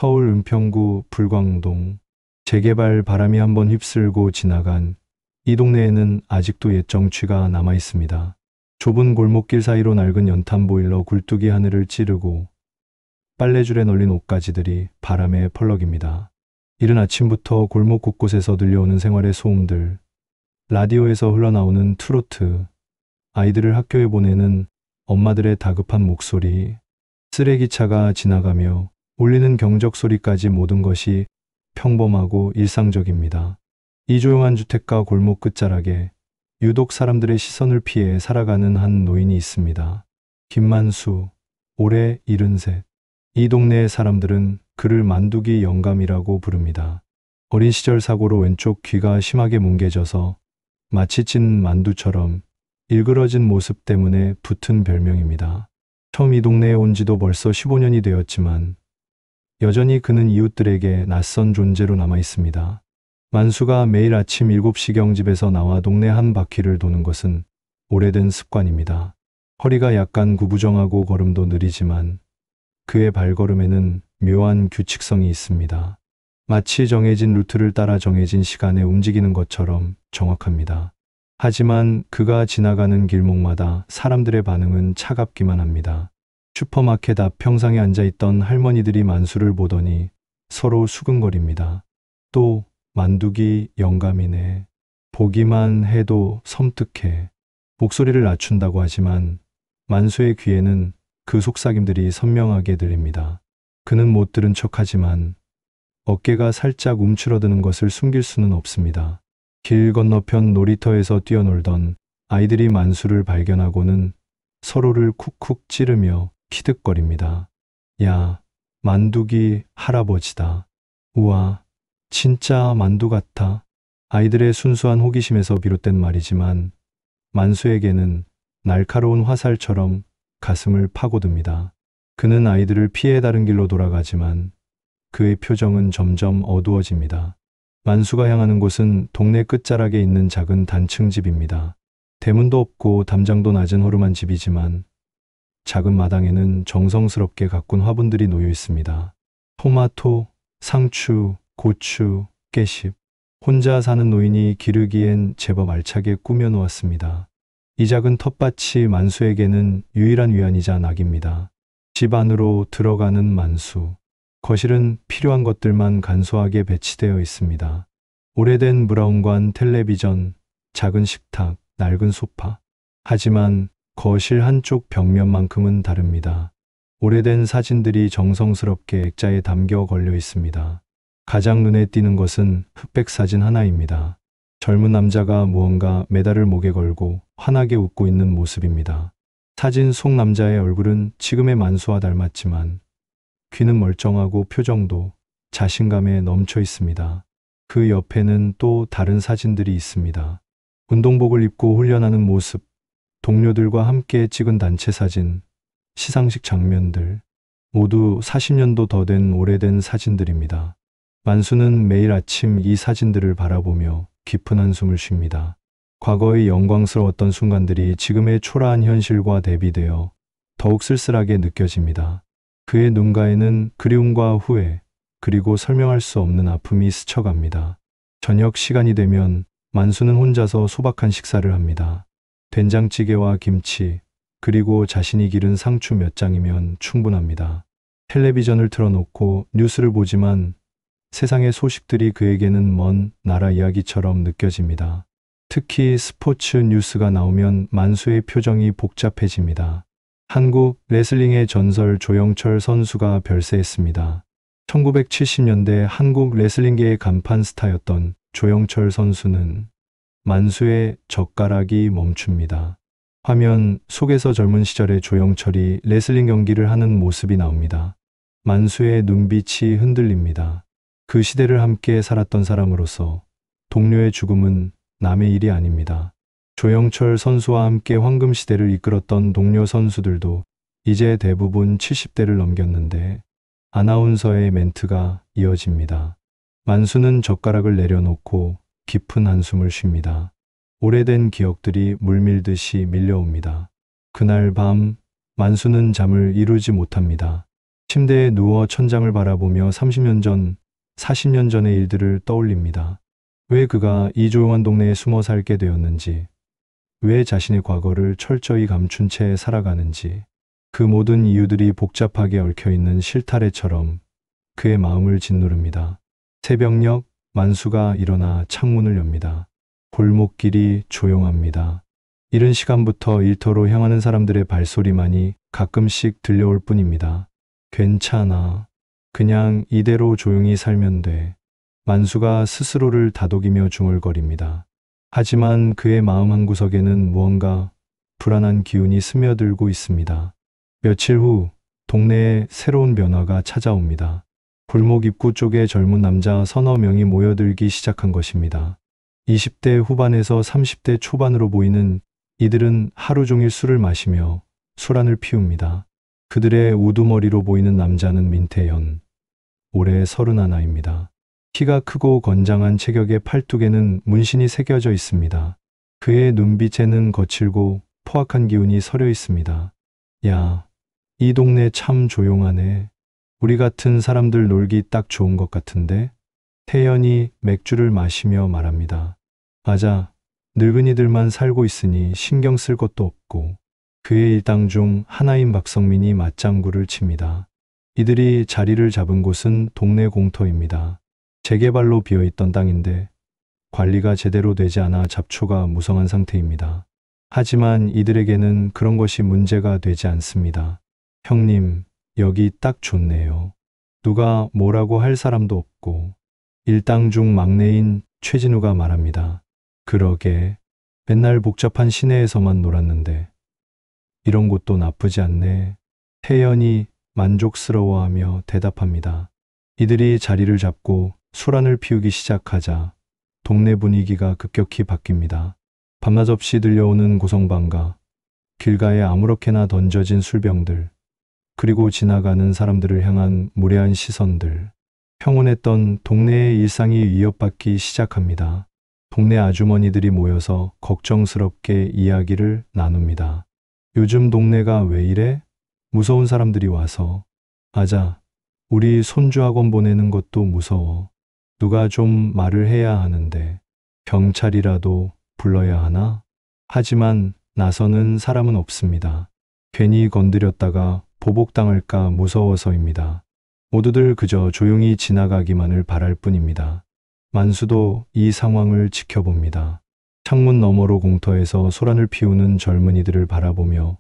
서울 은평구 불광동. 재개발 바람이 한번 휩쓸고 지나간 이 동네에는 아직도 옛 정취가 남아 있습니다. 좁은 골목길 사이로 낡은 연탄 보일러 굴뚝이 하늘을 찌르고 빨래줄에 널린 옷가지들이 바람에 펄럭입니다. 이른 아침부터 골목 곳곳에서 들려오는 생활의 소음들, 라디오에서 흘러나오는 트로트, 아이들을 학교에 보내는 엄마들의 다급한 목소리, 쓰레기차가 지나가며 울리는 경적 소리까지 모든 것이 평범하고 일상적입니다. 이 조용한 주택가 골목 끝자락에 유독 사람들의 시선을 피해 살아가는 한 노인이 있습니다. 김만수, 올해 73. 이 동네의 사람들은 그를 만두기 영감이라고 부릅니다. 어린 시절 사고로 왼쪽 귀가 심하게 뭉개져서 마치 찐 만두처럼 일그러진 모습 때문에 붙은 별명입니다. 처음 이 동네에 온 지도 벌써 15년이 되었지만 여전히 그는 이웃들에게 낯선 존재로 남아 있습니다. 만수가 매일 아침 7시경 집에서 나와 동네 한 바퀴를 도는 것은 오래된 습관입니다. 허리가 약간 구부정하고 걸음도 느리지만 그의 발걸음에는 묘한 규칙성이 있습니다. 마치 정해진 루트를 따라 정해진 시간에 움직이는 것처럼 정확합니다. 하지만 그가 지나가는 길목마다 사람들의 반응은 차갑기만 합니다. 슈퍼마켓 앞 평상에 앉아있던 할머니들이 만수를 보더니 서로 수근거립니다. 또 만두기 영감이네. 보기만 해도 섬뜩해. 목소리를 낮춘다고 하지만 만수의 귀에는 그 속삭임들이 선명하게 들립니다. 그는 못 들은 척하지만 어깨가 살짝 움츠러드는 것을 숨길 수는 없습니다. 길 건너편 놀이터에서 뛰어놀던 아이들이 만수를 발견하고는 서로를 쿡쿡 찌르며 키득거립니다. 야, 만두기 할아버지다. 우와, 진짜 만두 같아. 아이들의 순수한 호기심에서 비롯된 말이지만 만수에게는 날카로운 화살처럼 가슴을 파고듭니다. 그는 아이들을 피해 다른 길로 돌아가지만 그의 표정은 점점 어두워집니다. 만수가 향하는 곳은 동네 끝자락에 있는 작은 단층 집입니다. 대문도 없고 담장도 낮은 허름한 집이지만 작은 마당에는 정성스럽게 가꾼 화분들이 놓여 있습니다. 토마토, 상추, 고추, 깨십. 혼자 사는 노인이 기르기엔 제법 알차게 꾸며 놓았습니다. 이 작은 텃밭이 만수에게는 유일한 위안이자 낙입니다. 집 안으로 들어가는 만수. 거실은 필요한 것들만 간소하게 배치되어 있습니다. 오래된 브라운관 텔레비전, 작은 식탁, 낡은 소파. 하지만 거실 한쪽 벽면만큼은 다릅니다. 오래된 사진들이 정성스럽게 액자에 담겨 걸려 있습니다. 가장 눈에 띄는 것은 흑백 사진 하나입니다. 젊은 남자가 무언가 메달을 목에 걸고 환하게 웃고 있는 모습입니다. 사진 속 남자의 얼굴은 지금의 만수와 닮았지만 귀는 멀쩡하고 표정도 자신감에 넘쳐 있습니다. 그 옆에는 또 다른 사진들이 있습니다. 운동복을 입고 훈련하는 모습, 동료들과 함께 찍은 단체 사진, 시상식 장면들, 모두 40년도 더 된 오래된 사진들입니다. 만수는 매일 아침 이 사진들을 바라보며 깊은 한숨을 쉽니다. 과거의 영광스러웠던 순간들이 지금의 초라한 현실과 대비되어 더욱 쓸쓸하게 느껴집니다. 그의 눈가에는 그리움과 후회, 그리고 설명할 수 없는 아픔이 스쳐갑니다. 저녁 시간이 되면 만수는 혼자서 소박한 식사를 합니다. 된장찌개와 김치, 그리고 자신이 기른 상추 몇 장이면 충분합니다. 텔레비전을 틀어놓고 뉴스를 보지만 세상의 소식들이 그에게는 먼 나라 이야기처럼 느껴집니다. 특히 스포츠 뉴스가 나오면 만수의 표정이 복잡해집니다. 한국 레슬링의 전설 조영철 선수가 별세했습니다. 1970년대 한국 레슬링계의 간판 스타였던 조영철 선수는 만수의 젓가락이 멈춥니다. 화면 속에서 젊은 시절의 조영철이 레슬링 경기를 하는 모습이 나옵니다. 만수의 눈빛이 흔들립니다. 그 시대를 함께 살았던 사람으로서 동료의 죽음은 남의 일이 아닙니다. 조영철 선수와 함께 황금 시대를 이끌었던 동료 선수들도 이제 대부분 70대를 넘겼는데 아나운서의 멘트가 이어집니다. 만수는 젓가락을 내려놓고 깊은 한숨을 쉽니다. 오래된 기억들이 물밀듯이 밀려옵니다. 그날 밤 만수는 잠을 이루지 못합니다. 침대에 누워 천장을 바라보며 30년 전, 40년 전의 일들을 떠올립니다. 왜 그가 이 조용한 동네에 숨어 살게 되었는지, 왜 자신의 과거를 철저히 감춘 채 살아가는지, 그 모든 이유들이 복잡하게 얽혀있는 실타래처럼 그의 마음을 짓누릅니다. 새벽녘 만수가 일어나 창문을 엽니다. 골목길이 조용합니다. 이른 시간부터 일터로 향하는 사람들의 발소리만이 가끔씩 들려올 뿐입니다. 괜찮아. 그냥 이대로 조용히 살면 돼. 만수가 스스로를 다독이며 중얼거립니다. 하지만 그의 마음 한구석에는 무언가 불안한 기운이 스며들고 있습니다. 며칠 후 동네에 새로운 변화가 찾아옵니다. 골목 입구 쪽에 젊은 남자 서너 명이 모여들기 시작한 것입니다. 20대 후반에서 30대 초반으로 보이는 이들은 하루 종일 술을 마시며 소란을 피웁니다. 그들의 우두머리로 보이는 남자는 민태현, 올해 31입니다. 키가 크고 건장한 체격에 팔뚝에는 문신이 새겨져 있습니다. 그의 눈빛에는 거칠고 포악한 기운이 서려 있습니다. 야, 이 동네 참 조용하네. 우리 같은 사람들 놀기 딱 좋은 것 같은데? 태연이 맥주를 마시며 말합니다. 맞아. 늙은이들만 살고 있으니 신경 쓸 것도 없고. 그의 일당 중 하나인 박성민이 맞장구를 칩니다. 이들이 자리를 잡은 곳은 동네 공터입니다. 재개발로 비어있던 땅인데 관리가 제대로 되지 않아 잡초가 무성한 상태입니다. 하지만 이들에게는 그런 것이 문제가 되지 않습니다. 형님, 여기 딱 좋네요. 누가 뭐라고 할 사람도 없고. 일당 중 막내인 최진우가 말합니다. 그러게, 맨날 복잡한 시내에서만 놀았는데 이런 곳도 나쁘지 않네. 태연이 만족스러워하며 대답합니다. 이들이 자리를 잡고 소란을 피우기 시작하자 동네 분위기가 급격히 바뀝니다. 밤낮 없이 들려오는 고성방가, 길가에 아무렇게나 던져진 술병들, 그리고 지나가는 사람들을 향한 무례한 시선들. 평온했던 동네의 일상이 위협받기 시작합니다. 동네 아주머니들이 모여서 걱정스럽게 이야기를 나눕니다. 요즘 동네가 왜 이래? 무서운 사람들이 와서. 맞아. 우리 손주 학원 보내는 것도 무서워. 누가 좀 말을 해야 하는데 경찰이라도 불러야 하나? 하지만 나서는 사람은 없습니다. 괜히 건드렸다가 보복당할까 무서워서입니다. 모두들 그저 조용히 지나가기만을 바랄 뿐입니다. 만수도 이 상황을 지켜봅니다. 창문 너머로 공터에서 소란을 피우는 젊은이들을 바라보며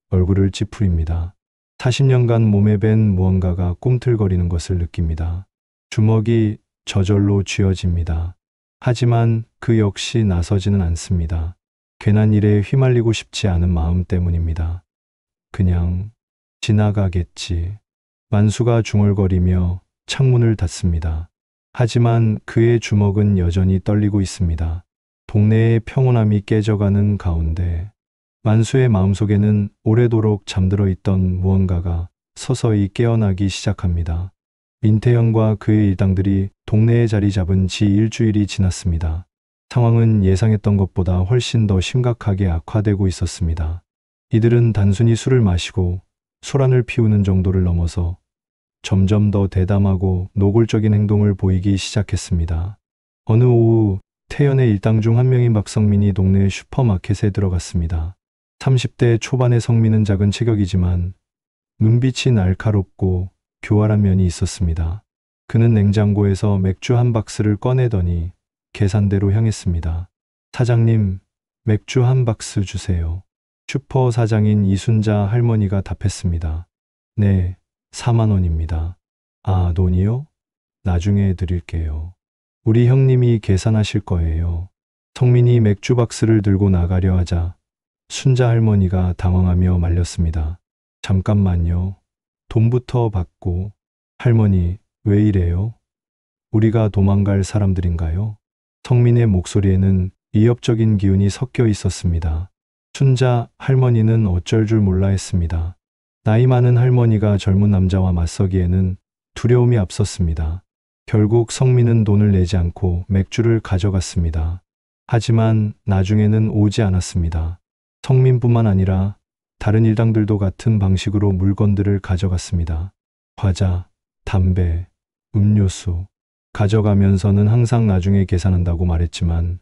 얼굴을 찌푸립니다. 40년간 몸에 밴 무언가가 꿈틀거리는 것을 느낍니다. 주먹이 저절로 쥐어집니다. 하지만 그 역시 나서지는 않습니다. 괜한 일에 휘말리고 싶지 않은 마음 때문입니다. 그냥 지나가겠지. 만수가 중얼거리며 창문을 닫습니다. 하지만 그의 주먹은 여전히 떨리고 있습니다. 동네의 평온함이 깨져가는 가운데 만수의 마음속에는 오래도록 잠들어 있던 무언가가 서서히 깨어나기 시작합니다. 민태현과 그의 일당들이 동네에 자리 잡은 지 일주일이 지났습니다. 상황은 예상했던 것보다 훨씬 더 심각하게 악화되고 있었습니다. 이들은 단순히 술을 마시고 소란을 피우는 정도를 넘어서 점점 더 대담하고 노골적인 행동을 보이기 시작했습니다. 어느 오후 태연의 일당 중 한 명인 박성민이 동네 슈퍼마켓에 들어갔습니다. 30대 초반의 성민은 작은 체격이지만 눈빛이 날카롭고 교활한 면이 있었습니다. 그는 냉장고에서 맥주 한 박스를 꺼내더니 계산대로 향했습니다. 사장님, 맥주 한 박스 주세요. 슈퍼 사장인 이순자 할머니가 답했습니다. 네, 4만 원입니다. 아, 돈이요? 나중에 드릴게요. 우리 형님이 계산하실 거예요. 성민이 맥주 박스를 들고 나가려 하자 순자 할머니가 당황하며 말렸습니다. 잠깐만요. 돈부터 받고. 할머니, 왜 이래요? 우리가 도망갈 사람들인가요? 성민의 목소리에는 위협적인 기운이 섞여 있었습니다. 순자 할머니는 어쩔 줄 몰라 했습니다. 나이 많은 할머니가 젊은 남자와 맞서기에는 두려움이 앞섰습니다. 결국 성민은 돈을 내지 않고 맥주를 가져갔습니다. 하지만 나중에는 오지 않았습니다. 성민뿐만 아니라 다른 일당들도 같은 방식으로 물건들을 가져갔습니다. 과자, 담배, 음료수 가져가면서는 항상 나중에 계산한다고 말했지만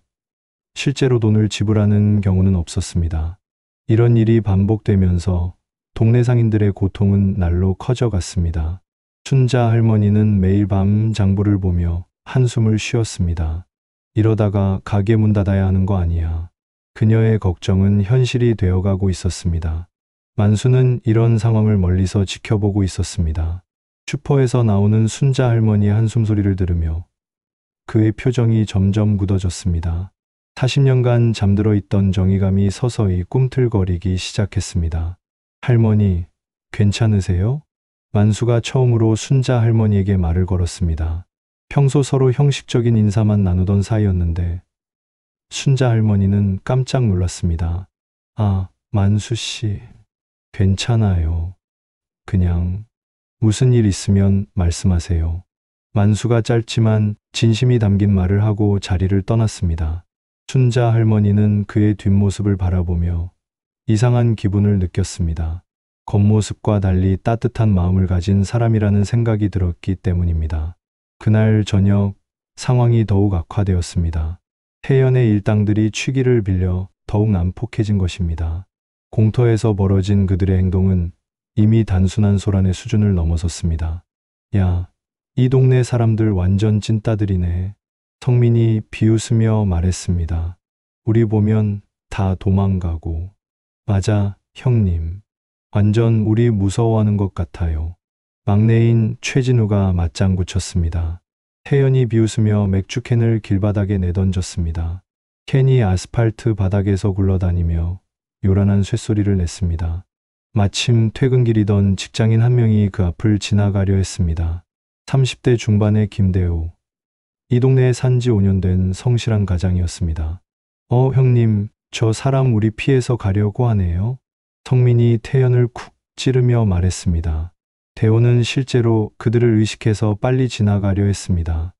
실제로 돈을 지불하는 경우는 없었습니다. 이런 일이 반복되면서 동네 상인들의 고통은 날로 커져갔습니다. 순자 할머니는 매일 밤 장부를 보며 한숨을 쉬었습니다. 이러다가 가게 문 닫아야 하는 거 아니야. 그녀의 걱정은 현실이 되어가고 있었습니다. 만수는 이런 상황을 멀리서 지켜보고 있었습니다. 슈퍼에서 나오는 순자 할머니의 한숨 소리를 들으며 그의 표정이 점점 굳어졌습니다. 40년간 잠들어 있던 정의감이 서서히 꿈틀거리기 시작했습니다. 할머니, 괜찮으세요? 만수가 처음으로 순자 할머니에게 말을 걸었습니다. 평소 서로 형식적인 인사만 나누던 사이였는데 순자 할머니는 깜짝 놀랐습니다. 아, 만수 씨, 괜찮아요. 그냥 무슨 일 있으면 말씀하세요. 만수가 짧지만 진심이 담긴 말을 하고 자리를 떠났습니다. 순자 할머니는 그의 뒷모습을 바라보며 이상한 기분을 느꼈습니다. 겉모습과 달리 따뜻한 마음을 가진 사람이라는 생각이 들었기 때문입니다. 그날 저녁 상황이 더욱 악화되었습니다. 태연의 일당들이 취기를 빌려 더욱 난폭해진 것입니다. 공터에서 벌어진 그들의 행동은 이미 단순한 소란의 수준을 넘어섰습니다. 야, 이 동네 사람들 완전 찐따들이네. 성민이 비웃으며 말했습니다. 우리 보면 다 도망가고. 맞아, 형님. 완전 우리 무서워하는 것 같아요. 막내인 최진우가 맞장구 쳤습니다. 태연이 비웃으며 맥주캔을 길바닥에 내던졌습니다. 캔이 아스팔트 바닥에서 굴러다니며 요란한 쇳소리를 냈습니다. 마침 퇴근길이던 직장인 한 명이 그 앞을 지나가려 했습니다. 30대 중반의 김대호. 이 동네에 산지 5년 된 성실한 가장이었습니다. 형님, 저 사람 우리 피해서 가려고 하네요. 성민이 태연을 쿡 찌르며 말했습니다. 대호는 실제로 그들을 의식해서 빨리 지나가려 했습니다.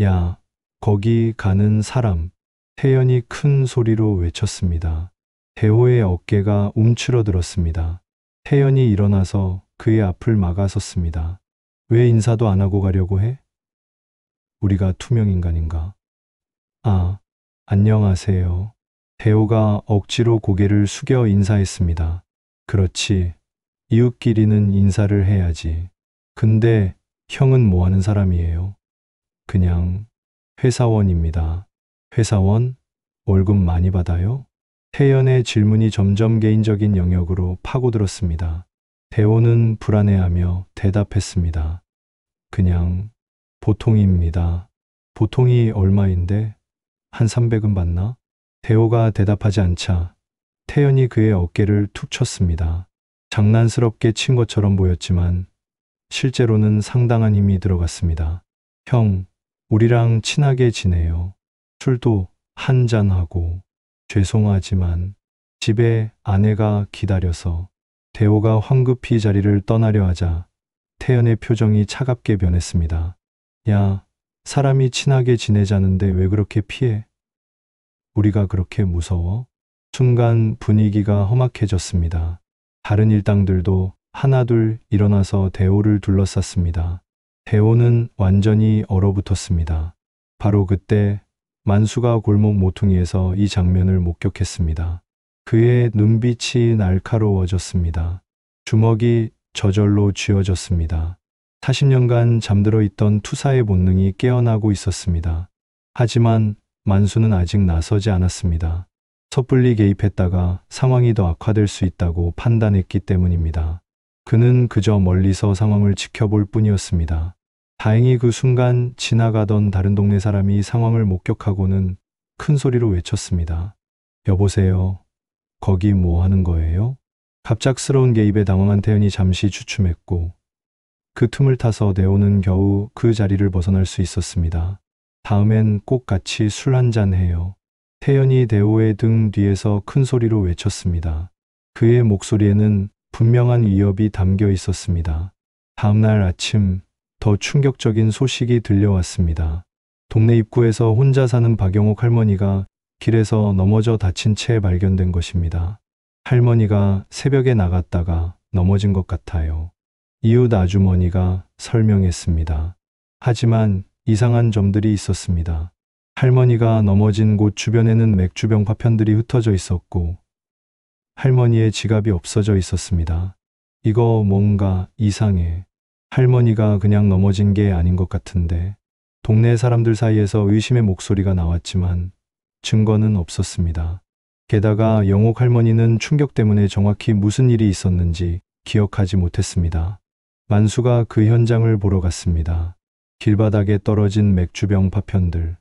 야, 거기 가는 사람. 태연이 큰 소리로 외쳤습니다. 대호의 어깨가 움츠러들었습니다. 태연이 일어나서 그의 앞을 막아섰습니다. 왜 인사도 안 하고 가려고 해? 우리가 투명인간인가? 아, 안녕하세요. 대호가 억지로 고개를 숙여 인사했습니다. 그렇지. 이웃끼리는 인사를 해야지. 근데 형은 뭐 하는 사람이에요? 그냥 회사원입니다. 회사원? 월급 많이 받아요? 태연의 질문이 점점 개인적인 영역으로 파고들었습니다. 대호는 불안해하며 대답했습니다. 그냥 보통입니다. 보통이 얼마인데? 한 300은 받나? 대호가 대답하지 않자 태연이 그의 어깨를 툭 쳤습니다. 장난스럽게 친 것처럼 보였지만 실제로는 상당한 힘이 들어갔습니다. 형, 우리랑 친하게 지내요. 술도 한잔하고. 죄송하지만 집에 아내가 기다려서. 대호가 황급히 자리를 떠나려 하자 태연의 표정이 차갑게 변했습니다. 야, 사람이 친하게 지내자는데 왜 그렇게 피해? 우리가 그렇게 무서워? 순간 분위기가 험악해졌습니다. 다른 일당들도 하나둘 일어나서 대호를 둘러쌌습니다. 대호는 완전히 얼어붙었습니다. 바로 그때 만수가 골목 모퉁이에서 이 장면을 목격했습니다. 그의 눈빛이 날카로워졌습니다. 주먹이 저절로 쥐어졌습니다. 40년간 잠들어 있던 투사의 본능이 깨어나고 있었습니다. 하지만 만수는 아직 나서지 않았습니다. 섣불리 개입했다가 상황이 더 악화될 수 있다고 판단했기 때문입니다. 그는 그저 멀리서 상황을 지켜볼 뿐이었습니다. 다행히 그 순간 지나가던 다른 동네 사람이 상황을 목격하고는 큰 소리로 외쳤습니다. 여보세요. 거기 뭐 하는 거예요? 갑작스러운 개입에 당황한 태연이 잠시 주춤했고 그 틈을 타서 대호는 겨우 그 자리를 벗어날 수 있었습니다. 다음엔 꼭 같이 술 한잔 해요. 태연이 대호의 등 뒤에서 큰 소리로 외쳤습니다. 그의 목소리에는 분명한 위협이 담겨 있었습니다. 다음날 아침 더 충격적인 소식이 들려왔습니다. 동네 입구에서 혼자 사는 박영옥 할머니가 길에서 넘어져 다친 채 발견된 것입니다. 할머니가 새벽에 나갔다가 넘어진 것 같아요. 이웃 아주머니가 설명했습니다. 하지만 이상한 점들이 있었습니다. 할머니가 넘어진 곳 주변에는 맥주병 파편들이 흩어져 있었고 할머니의 지갑이 없어져 있었습니다. 이거 뭔가 이상해. 할머니가 그냥 넘어진 게 아닌 것 같은데. 동네 사람들 사이에서 의심의 목소리가 나왔지만 증거는 없었습니다. 게다가 영옥 할머니는 충격 때문에 정확히 무슨 일이 있었는지 기억하지 못했습니다. 만수가 그 현장을 보러 갔습니다. 길바닥에 떨어진 맥주병 파편들,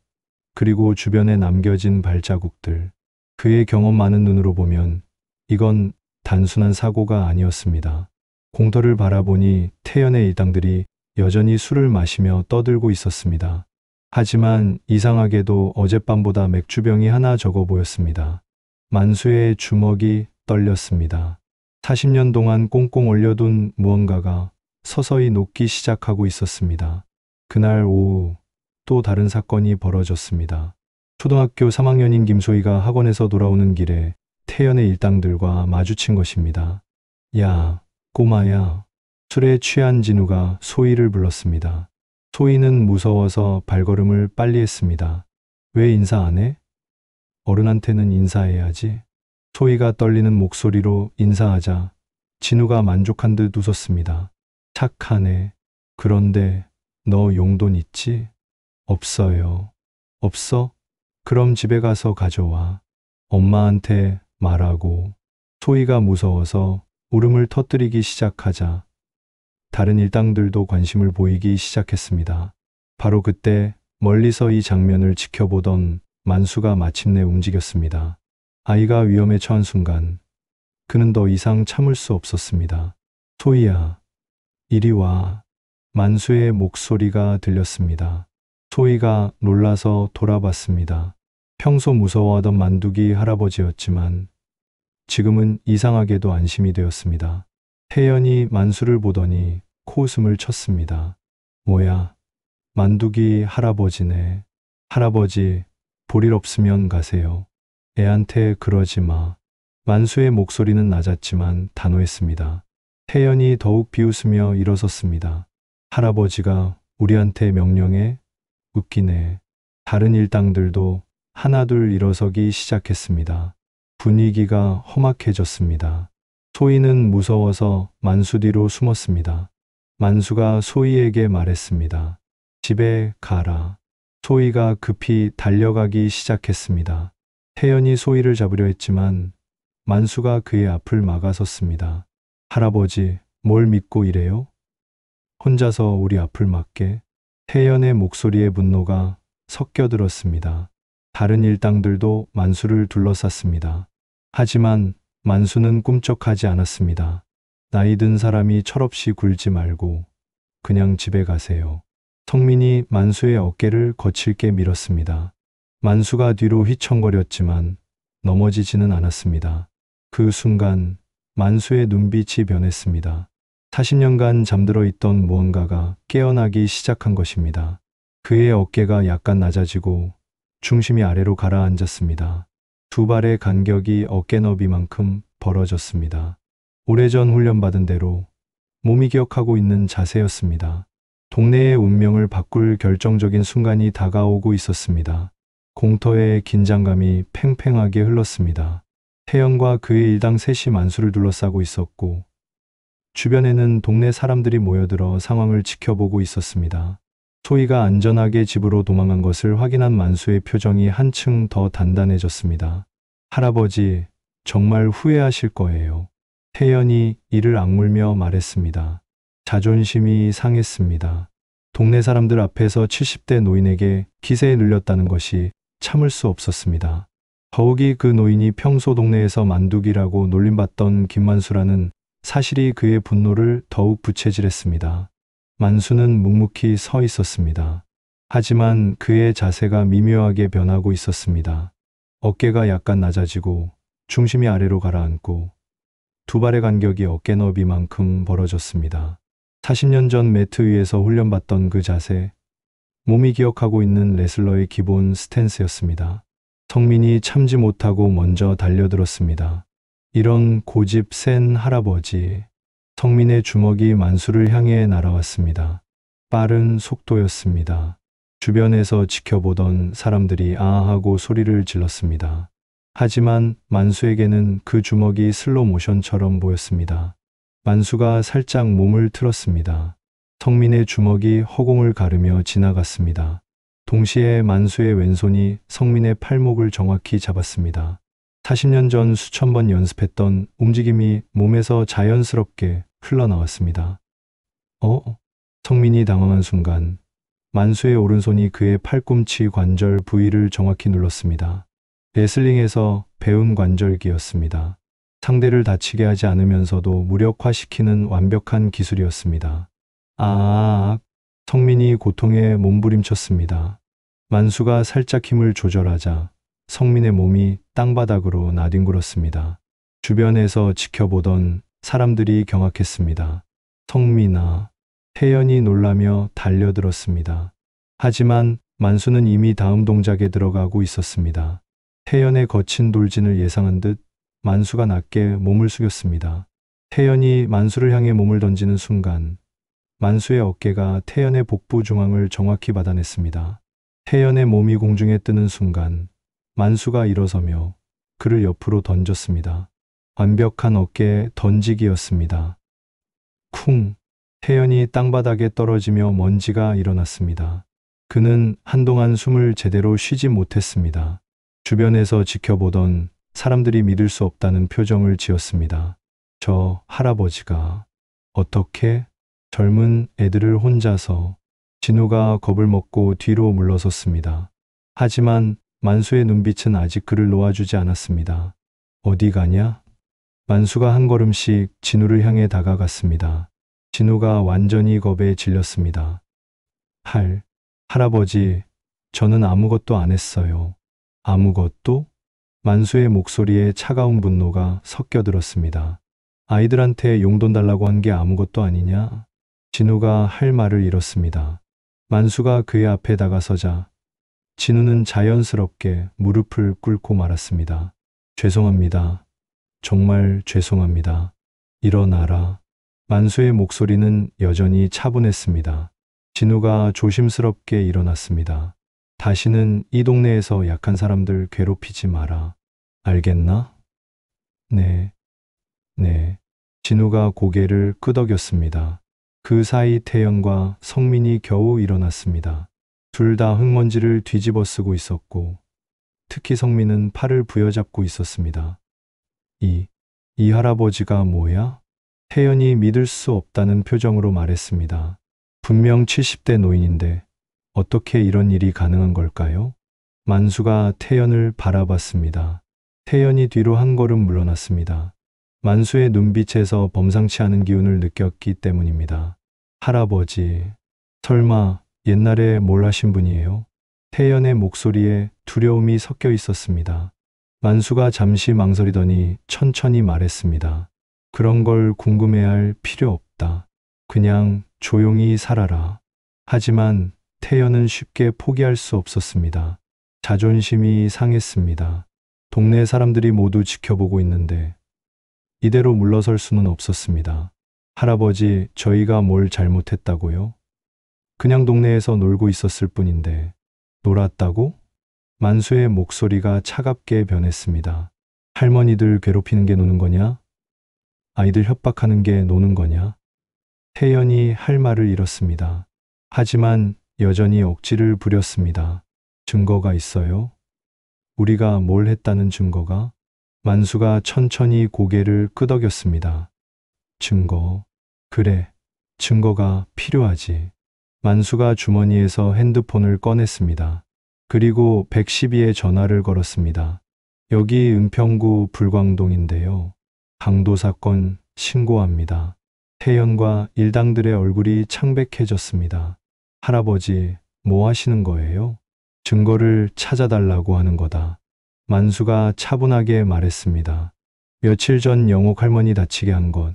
그리고 주변에 남겨진 발자국들. 그의 경험 많은 눈으로 보면 이건 단순한 사고가 아니었습니다. 공터를 바라보니 태연의 일당들이 여전히 술을 마시며 떠들고 있었습니다. 하지만 이상하게도 어젯밤보다 맥주병이 하나 적어 보였습니다. 만수의 주먹이 떨렸습니다. 40년 동안 꽁꽁 얼려둔 무언가가 서서히 녹기 시작하고 있었습니다. 그날 오후 또 다른 사건이 벌어졌습니다. 초등학교 3학년인 김소희가 학원에서 돌아오는 길에 태연의 일당들과 마주친 것입니다. 야, 꼬마야. 술에 취한 진우가 소희를 불렀습니다. 소희는 무서워서 발걸음을 빨리 했습니다. 왜 인사 안 해? 어른한테는 인사해야지. 소희가 떨리는 목소리로 인사하자 진우가 만족한 듯 웃었습니다. 착하네. 그런데 너 용돈 있지? 없어요. 없어? 그럼 집에 가서 가져와. 엄마한테 말하고. 소희가 무서워서 울음을 터뜨리기 시작하자 다른 일당들도 관심을 보이기 시작했습니다. 바로 그때 멀리서 이 장면을 지켜보던 만수가 마침내 움직였습니다. 아이가 위험에 처한 순간 그는 더 이상 참을 수 없었습니다. 소희야, 이리 와. 만수의 목소리가 들렸습니다. 소희가 놀라서 돌아봤습니다. 평소 무서워하던 만두기 할아버지였지만 지금은 이상하게도 안심이 되었습니다. 태연이 만수를 보더니 코웃음을 쳤습니다. 뭐야, 만두기 할아버지네. 할아버지, 볼 일 없으면 가세요. 애한테 그러지 마. 만수의 목소리는 낮았지만 단호했습니다. 태연이 더욱 비웃으며 일어섰습니다. 할아버지가 우리한테 명령해? 웃기네. 다른 일당들도 하나둘 일어서기 시작했습니다. 분위기가 험악해졌습니다. 소희는 무서워서 만수 뒤로 숨었습니다. 만수가 소희에게 말했습니다. 집에 가라. 소희가 급히 달려가기 시작했습니다. 태연이 소희를 잡으려 했지만 만수가 그의 앞을 막아섰습니다. 할아버지, 뭘 믿고 이래요? 혼자서 우리 앞을 막게? 태연의 목소리에 분노가 섞여들었습니다. 다른 일당들도 만수를 둘러쌌습니다. 하지만 만수는 꿈쩍하지 않았습니다. 나이 든 사람이 철없이 굴지 말고 그냥 집에 가세요. 성민이 만수의 어깨를 거칠게 밀었습니다. 만수가 뒤로 휘청거렸지만 넘어지지는 않았습니다. 그 순간 만수의 눈빛이 변했습니다. 40년간 잠들어 있던 무언가가 깨어나기 시작한 것입니다. 그의 어깨가 약간 낮아지고 중심이 아래로 가라앉았습니다. 두 발의 간격이 어깨 너비만큼 벌어졌습니다. 오래전 훈련받은 대로 몸이 기억하고 있는 자세였습니다. 동네의 운명을 바꿀 결정적인 순간이 다가오고 있었습니다. 공터의 긴장감이 팽팽하게 흘렀습니다. 태연과 그의 일당 셋이 만수를 둘러싸고 있었고 주변에는 동네 사람들이 모여들어 상황을 지켜보고 있었습니다. 소희가 안전하게 집으로 도망간 것을 확인한 만수의 표정이 한층 더 단단해졌습니다. 할아버지, 정말 후회하실 거예요. 태연이 이를 악물며 말했습니다. 자존심이 상했습니다. 동네 사람들 앞에서 70대 노인에게 기세에 눌렸다는 것이 참을 수 없었습니다. 더욱이 그 노인이 평소 동네에서 만두기라고 놀림받던 김만수라는 사실이 그의 분노를 더욱 부채질했습니다. 만수는 묵묵히 서 있었습니다. 하지만 그의 자세가 미묘하게 변하고 있었습니다. 어깨가 약간 낮아지고 중심이 아래로 가라앉고 두 발의 간격이 어깨 너비만큼 벌어졌습니다. 40년 전 매트 위에서 훈련받던 그 자세, 몸이 기억하고 있는 레슬러의 기본 스탠스였습니다. 성민이 참지 못하고 먼저 달려들었습니다. 이런 고집 센 할아버지, 성민의 주먹이 만수를 향해 날아왔습니다. 빠른 속도였습니다. 주변에서 지켜보던 사람들이 아하고 소리를 질렀습니다. 하지만 만수에게는 그 주먹이 슬로 모션처럼 보였습니다. 만수가 살짝 몸을 틀었습니다. 성민의 주먹이 허공을 가르며 지나갔습니다. 동시에 만수의 왼손이 성민의 팔목을 정확히 잡았습니다. 40년 전 수천 번 연습했던 움직임이 몸에서 자연스럽게 흘러나왔습니다. 성민이 당황한 순간 만수의 오른손이 그의 팔꿈치 관절 부위를 정확히 눌렀습니다. 레슬링에서 배운 관절기였습니다. 상대를 다치게 하지 않으면서도 무력화시키는 완벽한 기술이었습니다. 성민이 고통에 몸부림쳤습니다. 만수가 살짝 힘을 조절하자 성민의 몸이 땅바닥으로 나뒹굴었습니다. 주변에서 지켜보던 사람들이 경악했습니다. 성민아, 태연이 놀라며 달려들었습니다. 하지만 만수는 이미 다음 동작에 들어가고 있었습니다. 태연의 거친 돌진을 예상한 듯 만수가 낮게 몸을 숙였습니다. 태연이 만수를 향해 몸을 던지는 순간 만수의 어깨가 태연의 복부 중앙을 정확히 받아냈습니다. 태연의 몸이 공중에 뜨는 순간 만수가 일어서며 그를 옆으로 던졌습니다. 완벽한 어깨 던지기였습니다. 쿵! 태연이 땅바닥에 떨어지며 먼지가 일어났습니다. 그는 한동안 숨을 제대로 쉬지 못했습니다. 주변에서 지켜보던 사람들이 믿을 수 없다는 표정을 지었습니다. 저 할아버지가 어떻게 젊은 애들을 혼자서. 진우가 겁을 먹고 뒤로 물러섰습니다. 하지만 만수의 눈빛은 아직 그를 놓아주지 않았습니다. 어디 가냐? 만수가 한 걸음씩 진우를 향해 다가갔습니다. 진우가 완전히 겁에 질렸습니다. 할아버지, 저는 아무것도 안 했어요. 아무것도? 만수의 목소리에 차가운 분노가 섞여 들었습니다. 아이들한테 용돈 달라고 한 게 아무것도 아니냐? 진우가 할 말을 잃었습니다. 만수가 그의 앞에 다가서자 진우는 자연스럽게 무릎을 꿇고 말았습니다. 죄송합니다. 정말 죄송합니다. 일어나라. 만수의 목소리는 여전히 차분했습니다. 진우가 조심스럽게 일어났습니다. 다시는 이 동네에서 약한 사람들 괴롭히지 마라. 알겠나? 네. 진우가 고개를 끄덕였습니다. 그 사이 태연과 성민이 겨우 일어났습니다. 둘 다 흙먼지를 뒤집어 쓰고 있었고 특히 성민은 팔을 부여잡고 있었습니다. 이 할아버지가 뭐야? 태연이 믿을 수 없다는 표정으로 말했습니다. 분명 70대 노인인데 어떻게 이런 일이 가능한 걸까요? 만수가 태연을 바라봤습니다. 태연이 뒤로 한 걸음 물러났습니다. 만수의 눈빛에서 범상치 않은 기운을 느꼈기 때문입니다. 할아버지, 설마 옛날에 뭘 하신 분이에요? 태연의 목소리에 두려움이 섞여 있었습니다. 만수가 잠시 망설이더니 천천히 말했습니다. 그런 걸 궁금해할 필요 없다. 그냥 조용히 살아라. 하지만 태연은 쉽게 포기할 수 없었습니다. 자존심이 상했습니다. 동네 사람들이 모두 지켜보고 있는데 이대로 물러설 수는 없었습니다. 할아버지, 저희가 뭘 잘못했다고요? 그냥 동네에서 놀고 있었을 뿐인데. 놀았다고? 만수의 목소리가 차갑게 변했습니다. 할머니들 괴롭히는 게 노는 거냐? 아이들 협박하는 게 노는 거냐? 태연이 할 말을 잃었습니다. 하지만 여전히 억지를 부렸습니다. 증거가 있어요? 우리가 뭘 했다는 증거가? 만수가 천천히 고개를 끄덕였습니다. 증거. 그래, 증거가 필요하지. 만수가 주머니에서 핸드폰을 꺼냈습니다. 그리고 112에 전화를 걸었습니다. 여기 은평구 불광동인데요. 강도 사건 신고합니다. 태연과 일당들의 얼굴이 창백해졌습니다. 할아버지, 뭐 하시는 거예요? 증거를 찾아달라고 하는 거다. 만수가 차분하게 말했습니다. 며칠 전 영옥 할머니 다치게 한 것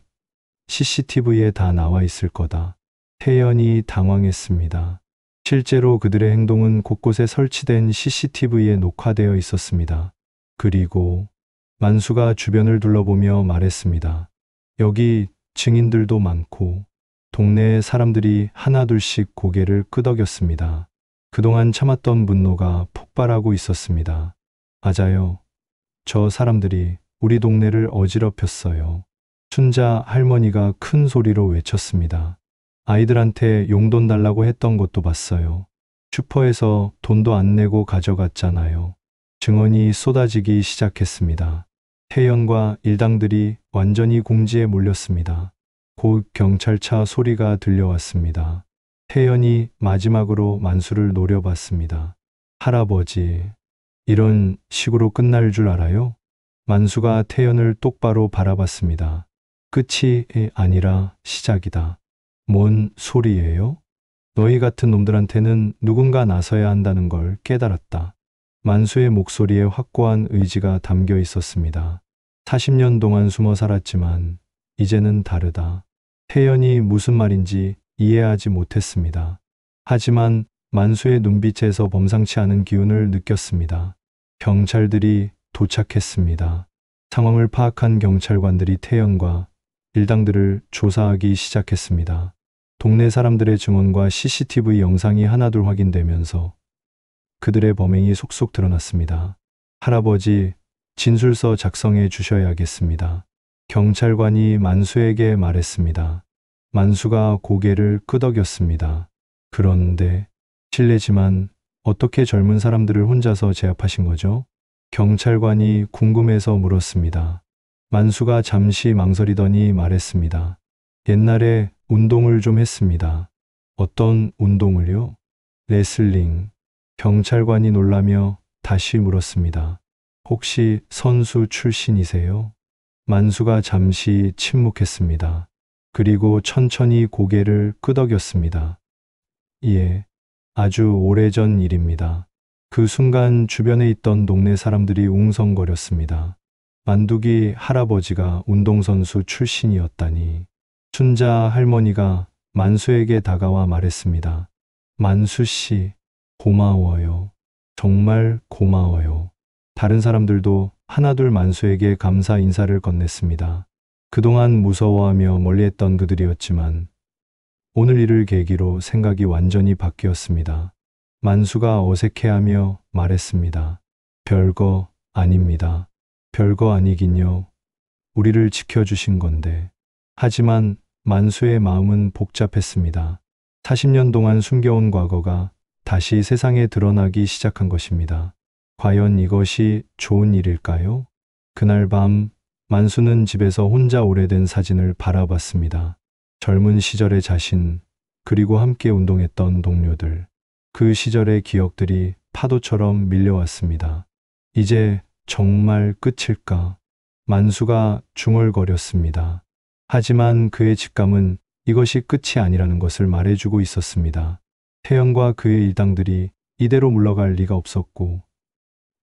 CCTV에 다 나와 있을 거다. 태연이 당황했습니다. 실제로 그들의 행동은 곳곳에 설치된 CCTV에 녹화되어 있었습니다. 그리고 만수가 주변을 둘러보며 말했습니다. 여기 증인들도 많고 동네의 사람들이 하나둘씩 고개를 끄덕였습니다. 그동안 참았던 분노가 폭발하고 있었습니다. 맞아요. 저 사람들이 우리 동네를 어지럽혔어요. 춘자 할머니가 큰 소리로 외쳤습니다. 아이들한테 용돈 달라고 했던 것도 봤어요. 슈퍼에서 돈도 안 내고 가져갔잖아요. 증언이 쏟아지기 시작했습니다. 태연과 일당들이 완전히 궁지에 몰렸습니다. 곧 경찰차 소리가 들려왔습니다. 태연이 마지막으로 만수를 노려봤습니다. 할아버지, 이런 식으로 끝날 줄 알아요? 만수가 태연을 똑바로 바라봤습니다. 끝이 아니라 시작이다. 뭔 소리예요? 너희 같은 놈들한테는 누군가 나서야 한다는 걸 깨달았다. 만수의 목소리에 확고한 의지가 담겨 있었습니다. 40년 동안 숨어 살았지만 이제는 다르다. 태연이 무슨 말인지 이해하지 못했습니다. 하지만 만수의 눈빛에서 범상치 않은 기운을 느꼈습니다. 경찰들이 도착했습니다. 상황을 파악한 경찰관들이 태연과 일당들을 조사하기 시작했습니다. 동네 사람들의 증언과 CCTV 영상이 하나둘 확인되면서 그들의 범행이 속속 드러났습니다. 할아버지, 진술서 작성해 주셔야겠습니다. 경찰관이 만수에게 말했습니다. 만수가 고개를 끄덕였습니다. 그런데 실례지만 어떻게 젊은 사람들을 혼자서 제압하신 거죠? 경찰관이 궁금해서 물었습니다. 만수가 잠시 망설이더니 말했습니다. 옛날에 운동을 좀 했습니다. 어떤 운동을요? 레슬링. 경찰관이 놀라며 다시 물었습니다. 혹시 선수 출신이세요? 만수가 잠시 침묵했습니다. 그리고 천천히 고개를 끄덕였습니다. 예, 아주 오래전 일입니다. 그 순간 주변에 있던 동네 사람들이 웅성거렸습니다. 만두기 할아버지가 운동선수 출신이었다니. 춘자 할머니가 만수에게 다가와 말했습니다. 만수 씨, 고마워요. 정말 고마워요. 다른 사람들도 하나둘 만수에게 감사 인사를 건넸습니다. 그동안 무서워하며 멀리했던 그들이었지만 오늘 일을 계기로 생각이 완전히 바뀌었습니다. 만수가 어색해하며 말했습니다. 별거 아닙니다. 별거 아니긴요. 우리를 지켜주신 건데. 하지만 만수의 마음은 복잡했습니다. 40년 동안 숨겨온 과거가 다시 세상에 드러나기 시작한 것입니다. 과연 이것이 좋은 일일까요? 그날 밤 만수는 집에서 혼자 오래된 사진을 바라봤습니다. 젊은 시절의 자신, 그리고 함께 운동했던 동료들. 그 시절의 기억들이 파도처럼 밀려왔습니다. 이제 정말 끝일까? 만수가 중얼거렸습니다. 하지만 그의 직감은 이것이 끝이 아니라는 것을 말해주고 있었습니다. 태연과 그의 일당들이 이대로 물러갈 리가 없었고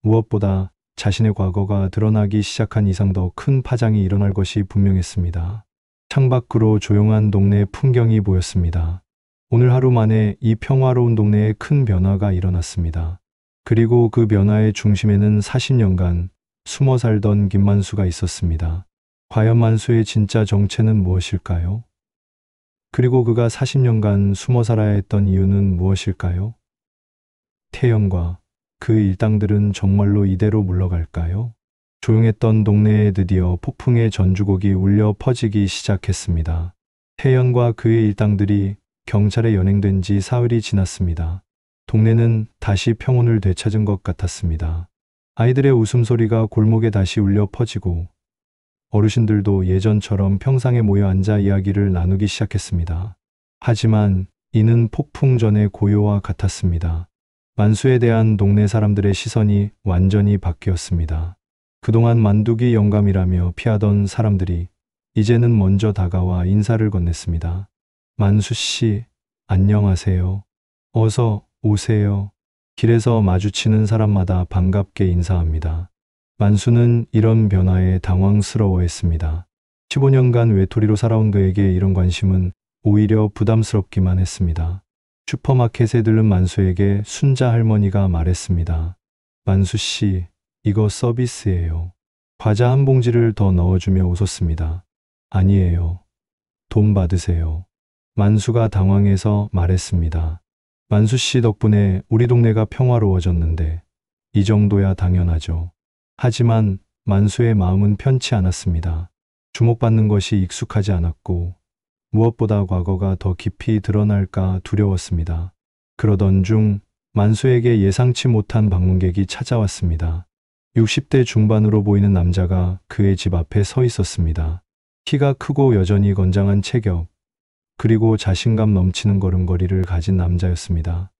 무엇보다 자신의 과거가 드러나기 시작한 이상 더 큰 파장이 일어날 것이 분명했습니다. 창밖으로 조용한 동네의 풍경이 보였습니다. 오늘 하루 만에 이 평화로운 동네에 큰 변화가 일어났습니다. 그리고 그 변화의 중심에는 40년간 숨어 살던 김만수가 있었습니다. 과연 만수의 진짜 정체는 무엇일까요? 그리고 그가 40년간 숨어 살아야 했던 이유는 무엇일까요? 태연과 그 일당들은 정말로 이대로 물러갈까요? 조용했던 동네에 드디어 폭풍의 전주곡이 울려 퍼지기 시작했습니다. 태연과 그의 일당들이 경찰에 연행된 지 사흘이 지났습니다. 동네는 다시 평온을 되찾은 것 같았습니다. 아이들의 웃음소리가 골목에 다시 울려 퍼지고 어르신들도 예전처럼 평상에 모여 앉아 이야기를 나누기 시작했습니다. 하지만 이는 폭풍 전의 고요와 같았습니다. 만수에 대한 동네 사람들의 시선이 완전히 바뀌었습니다. 그동안 만두기 영감이라며 피하던 사람들이 이제는 먼저 다가와 인사를 건넸습니다. 만수 씨, 안녕하세요. 어서 오세요. 길에서 마주치는 사람마다 반갑게 인사합니다. 만수는 이런 변화에 당황스러워했습니다. 15년간 외톨이로 살아온 그에게 이런 관심은 오히려 부담스럽기만 했습니다. 슈퍼마켓에 들른 만수에게 순자 할머니가 말했습니다. 만수 씨, 이거 서비스예요. 과자 한 봉지를 더 넣어주며 웃었습니다. 아니에요. 돈 받으세요. 만수가 당황해서 말했습니다. 만수 씨 덕분에 우리 동네가 평화로워졌는데 이 정도야 당연하죠. 하지만 만수의 마음은 편치 않았습니다. 주목받는 것이 익숙하지 않았고 무엇보다 과거가 더 깊이 드러날까 두려웠습니다. 그러던 중 만수에게 예상치 못한 방문객이 찾아왔습니다. 60대 중반으로 보이는 남자가 그의 집 앞에 서 있었습니다. 키가 크고 여전히 건장한 체격, 그리고 자신감 넘치는 걸음걸이를 가진 남자였습니다.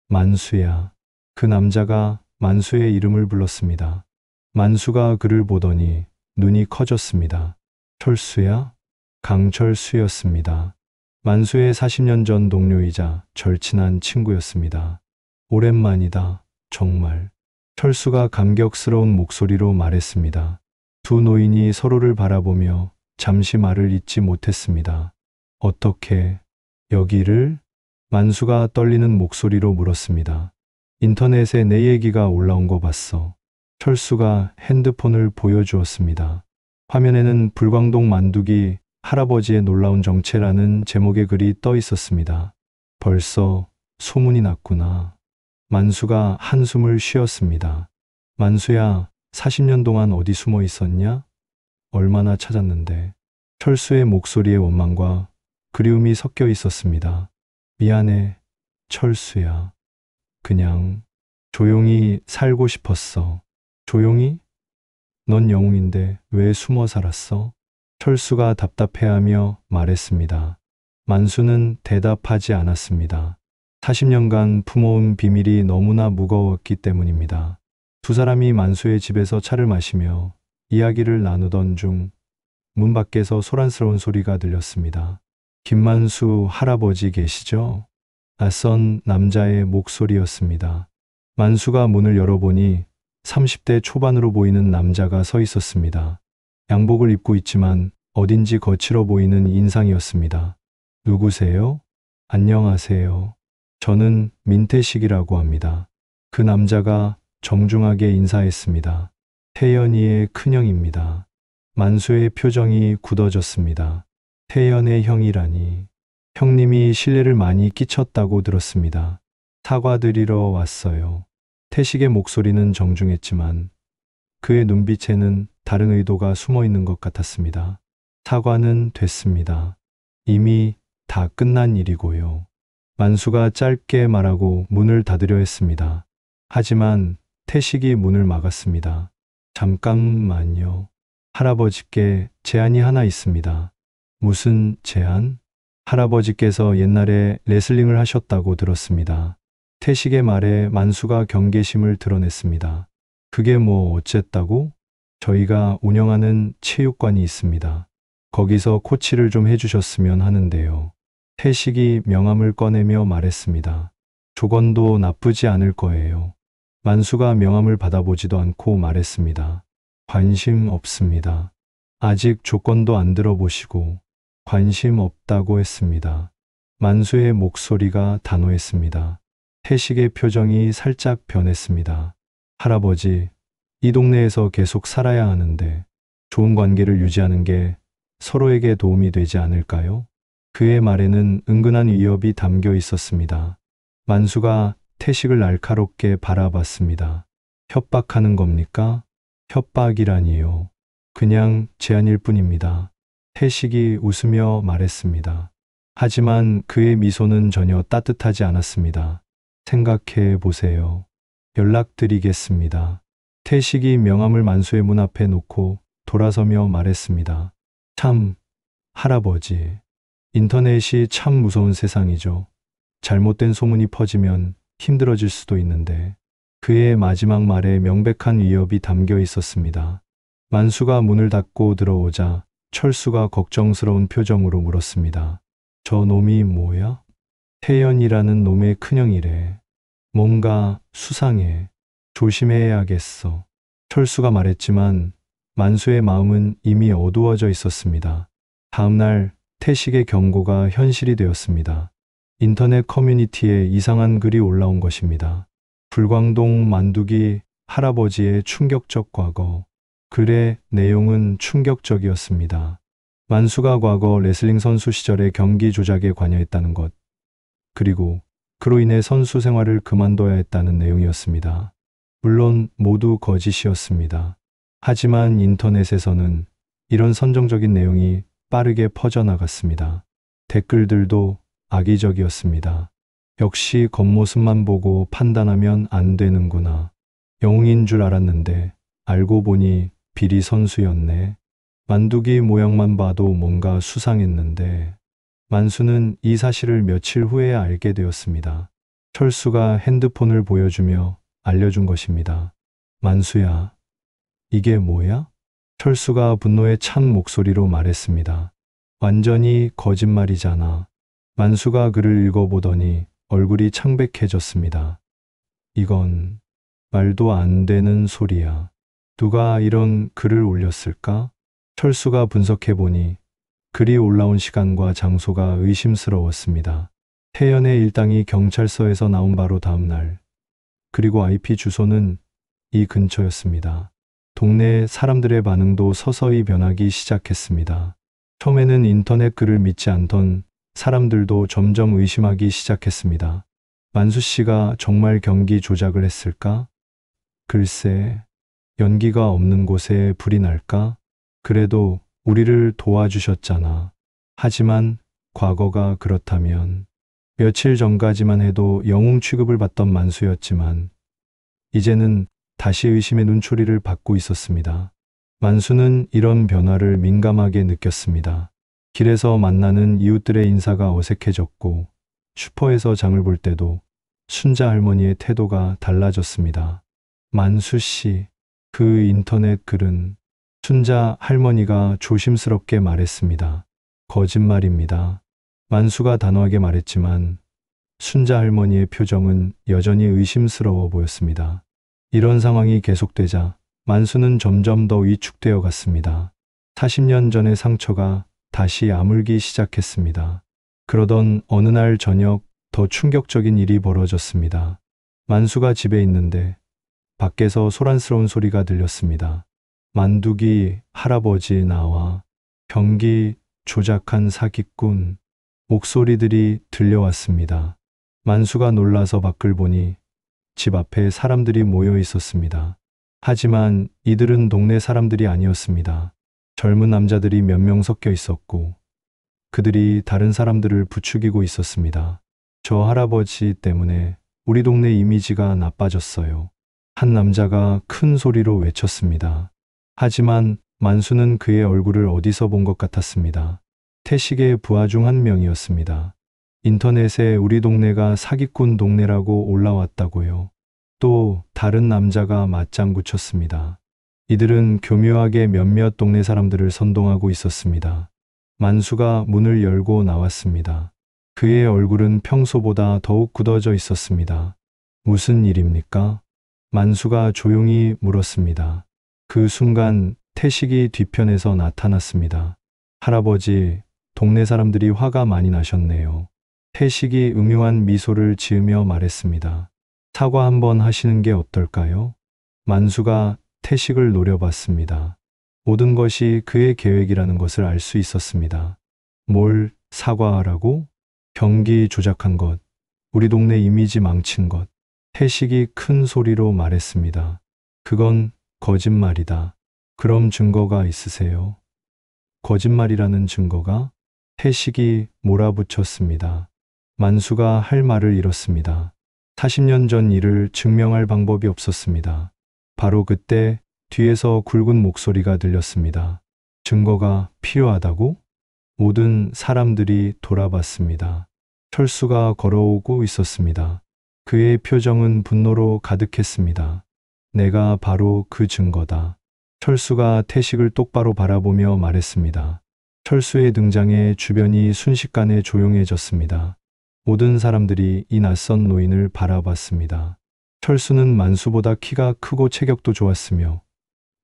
만수야. 그 남자가 만수의 이름을 불렀습니다. 만수가 그를 보더니 눈이 커졌습니다. 철수야? 강철수였습니다. 만수의 40년 전 동료이자 절친한 친구였습니다. 오랜만이다, 정말. 철수가 감격스러운 목소리로 말했습니다. 두 노인이 서로를 바라보며 잠시 말을 잇지 못했습니다. 어떻게, 여기를? 만수가 떨리는 목소리로 물었습니다. 인터넷에 내 얘기가 올라온 거 봤어. 철수가 핸드폰을 보여주었습니다. 화면에는 불광동 만두기 할아버지의 놀라운 정체라는 제목의 글이 떠 있었습니다. 벌써 소문이 났구나. 만수가 한숨을 쉬었습니다. 만수야, 40년 동안 어디 숨어 있었냐? 얼마나 찾았는데. 철수의 목소리에 원망과 그리움이 섞여 있었습니다. 미안해, 철수야. 그냥 조용히 살고 싶었어. 조용히? 넌 영웅인데 왜 숨어 살았어? 철수가 답답해하며 말했습니다. 만수는 대답하지 않았습니다. 40년간 품어온 비밀이 너무나 무거웠기 때문입니다. 두 사람이 만수의 집에서 차를 마시며 이야기를 나누던 중 문 밖에서 소란스러운 소리가 들렸습니다. 김만수 할아버지 계시죠? 낯선 남자의 목소리였습니다. 만수가 문을 열어보니 30대 초반으로 보이는 남자가 서 있었습니다. 양복을 입고 있지만 어딘지 거칠어 보이는 인상이었습니다. 누구세요? 안녕하세요. 저는 민태식이라고 합니다. 그 남자가 정중하게 인사했습니다. 태연이의 큰형입니다. 만수의 표정이 굳어졌습니다. 태연의 형이라니. 형님이 실례를 많이 끼쳤다고 들었습니다. 사과드리러 왔어요. 태식의 목소리는 정중했지만 그의 눈빛에는 다른 의도가 숨어 있는 것 같았습니다. 사과는 됐습니다. 이미 다 끝난 일이고요. 만수가 짧게 말하고 문을 닫으려 했습니다. 하지만 태식이 문을 막았습니다. 잠깐만요. 할아버지께 제안이 하나 있습니다. 무슨 제안? 할아버지께서 옛날에 레슬링을 하셨다고 들었습니다. 태식의 말에 만수가 경계심을 드러냈습니다. 그게 뭐 어쨌다고? 저희가 운영하는 체육관이 있습니다. 거기서 코치를 좀 해주셨으면 하는데요. 태식이 명함을 꺼내며 말했습니다. 조건도 나쁘지 않을 거예요. 만수가 명함을 받아보지도 않고 말했습니다. 관심 없습니다. 아직 조건도 안 들어보시고 관심 없다고 했습니다. 만수의 목소리가 단호했습니다. 태식의 표정이 살짝 변했습니다. 할아버지, 이 동네에서 계속 살아야 하는데 좋은 관계를 유지하는 게 서로에게 도움이 되지 않을까요? 그의 말에는 은근한 위협이 담겨 있었습니다. 만수가 태식을 날카롭게 바라봤습니다. 협박하는 겁니까? 협박이라니요. 그냥 제안일 뿐입니다. 태식이 웃으며 말했습니다. 하지만 그의 미소는 전혀 따뜻하지 않았습니다. 생각해 보세요. 연락드리겠습니다. 태식이 명함을 만수의 문 앞에 놓고 돌아서며 말했습니다. 참, 할아버지. 인터넷이 참 무서운 세상이죠. 잘못된 소문이 퍼지면 힘들어질 수도 있는데. 그의 마지막 말에 명백한 위협이 담겨 있었습니다. 만수가 문을 닫고 들어오자 철수가 걱정스러운 표정으로 물었습니다. 저 놈이 뭐야? 태연이라는 놈의 큰형이래. 뭔가 수상해. 조심해야겠어. 철수가 말했지만 만수의 마음은 이미 어두워져 있었습니다. 다음 날 태식의 경고가 현실이 되었습니다. 인터넷 커뮤니티에 이상한 글이 올라온 것입니다. 불광동 만두기 할아버지의 충격적 과거. 글의 내용은 충격적이었습니다. 만수가 과거 레슬링 선수 시절에 경기 조작에 관여했다는 것, 그리고 그로 인해 선수 생활을 그만둬야 했다는 내용이었습니다. 물론 모두 거짓이었습니다. 하지만 인터넷에서는 이런 선정적인 내용이 빠르게 퍼져나갔습니다. 댓글들도 악의적이었습니다. 역시 겉모습만 보고 판단하면 안 되는구나. 영웅인 줄 알았는데 알고 보니 비리 선수였네. 만두기 모양만 봐도 뭔가 수상했는데 만수는 이 사실을 며칠 후에야 알게 되었습니다. 철수가 핸드폰을 보여주며 알려준 것입니다. 만수야, 이게 뭐야? 철수가 분노에 찬 목소리로 말했습니다. 완전히 거짓말이잖아. 만수가 글을 읽어보더니 얼굴이 창백해졌습니다. 이건 말도 안 되는 소리야. 누가 이런 글을 올렸을까? 철수가 분석해보니 글이 올라온 시간과 장소가 의심스러웠습니다. 태연의 일당이 경찰서에서 나온 바로 다음 날, 그리고 IP 주소는 이 근처였습니다. 동네 사람들의 반응도 서서히 변하기 시작했습니다. 처음에는 인터넷 글을 믿지 않던 사람들도 점점 의심하기 시작했습니다. 만수 씨가 정말 경기 조작을 했을까? 글쎄, 연기가 없는 곳에 불이 날까? 그래도 우리를 도와주셨잖아. 하지만 과거가 그렇다면 며칠 전까지만 해도 영웅 취급을 받던 만수였지만 이제는 다시 의심의 눈초리를 받고 있었습니다. 만수는 이런 변화를 민감하게 느꼈습니다. 길에서 만나는 이웃들의 인사가 어색해졌고 슈퍼에서 장을 볼 때도 순자 할머니의 태도가 달라졌습니다. 만수 씨, 그 인터넷 글은 순자 할머니가 조심스럽게 말했습니다. 거짓말입니다. 만수가 단호하게 말했지만 순자 할머니의 표정은 여전히 의심스러워 보였습니다. 이런 상황이 계속되자 만수는 점점 더 위축되어 갔습니다. 40년 전의 상처가 다시 아물기 시작했습니다. 그러던 어느 날 저녁 더 충격적인 일이 벌어졌습니다. 만수가 집에 있는데 밖에서 소란스러운 소리가 들렸습니다. 만두기 할아버지 나와. 경기 조작한 사기꾼. 목소리들이 들려왔습니다. 만수가 놀라서 밖을 보니 집 앞에 사람들이 모여 있었습니다. 하지만 이들은 동네 사람들이 아니었습니다. 젊은 남자들이 몇 명 섞여 있었고 그들이 다른 사람들을 부추기고 있었습니다. 저 할아버지 때문에 우리 동네 이미지가 나빠졌어요. 한 남자가 큰 소리로 외쳤습니다. 하지만 만수는 그의 얼굴을 어디서 본 것 같았습니다. 태식의 부하 중 한 명이었습니다. 인터넷에 우리 동네가 사기꾼 동네라고 올라왔다고요. 또 다른 남자가 맞장구 쳤습니다. 이들은 교묘하게 몇몇 동네 사람들을 선동하고 있었습니다. 만수가 문을 열고 나왔습니다. 그의 얼굴은 평소보다 더욱 굳어져 있었습니다. 무슨 일입니까? 만수가 조용히 물었습니다. 그 순간 태식이 뒤편에서 나타났습니다. 할아버지, 동네 사람들이 화가 많이 나셨네요. 태식이 음흉한 미소를 지으며 말했습니다. 사과 한번 하시는 게 어떨까요? 만수가 태식을 노려봤습니다. 모든 것이 그의 계획이라는 것을 알 수 있었습니다. 뭘 사과하라고? 경기 조작한 것, 우리 동네 이미지 망친 것. 태식이 큰 소리로 말했습니다. 그건 거짓말이다. 그럼 증거가 있으세요? 거짓말이라는 증거가? 태식이 몰아붙였습니다. 만수가 할 말을 잃었습니다. 40년 전 일을 증명할 방법이 없었습니다. 바로 그때 뒤에서 굵은 목소리가 들렸습니다. 증거가 필요하다고? 모든 사람들이 돌아봤습니다. 철수가 걸어오고 있었습니다. 그의 표정은 분노로 가득했습니다. 내가 바로 그 증거다. 철수가 태식을 똑바로 바라보며 말했습니다. 철수의 등장에 주변이 순식간에 조용해졌습니다. 모든 사람들이 이 낯선 노인을 바라봤습니다. 철수는 만수보다 키가 크고 체격도 좋았으며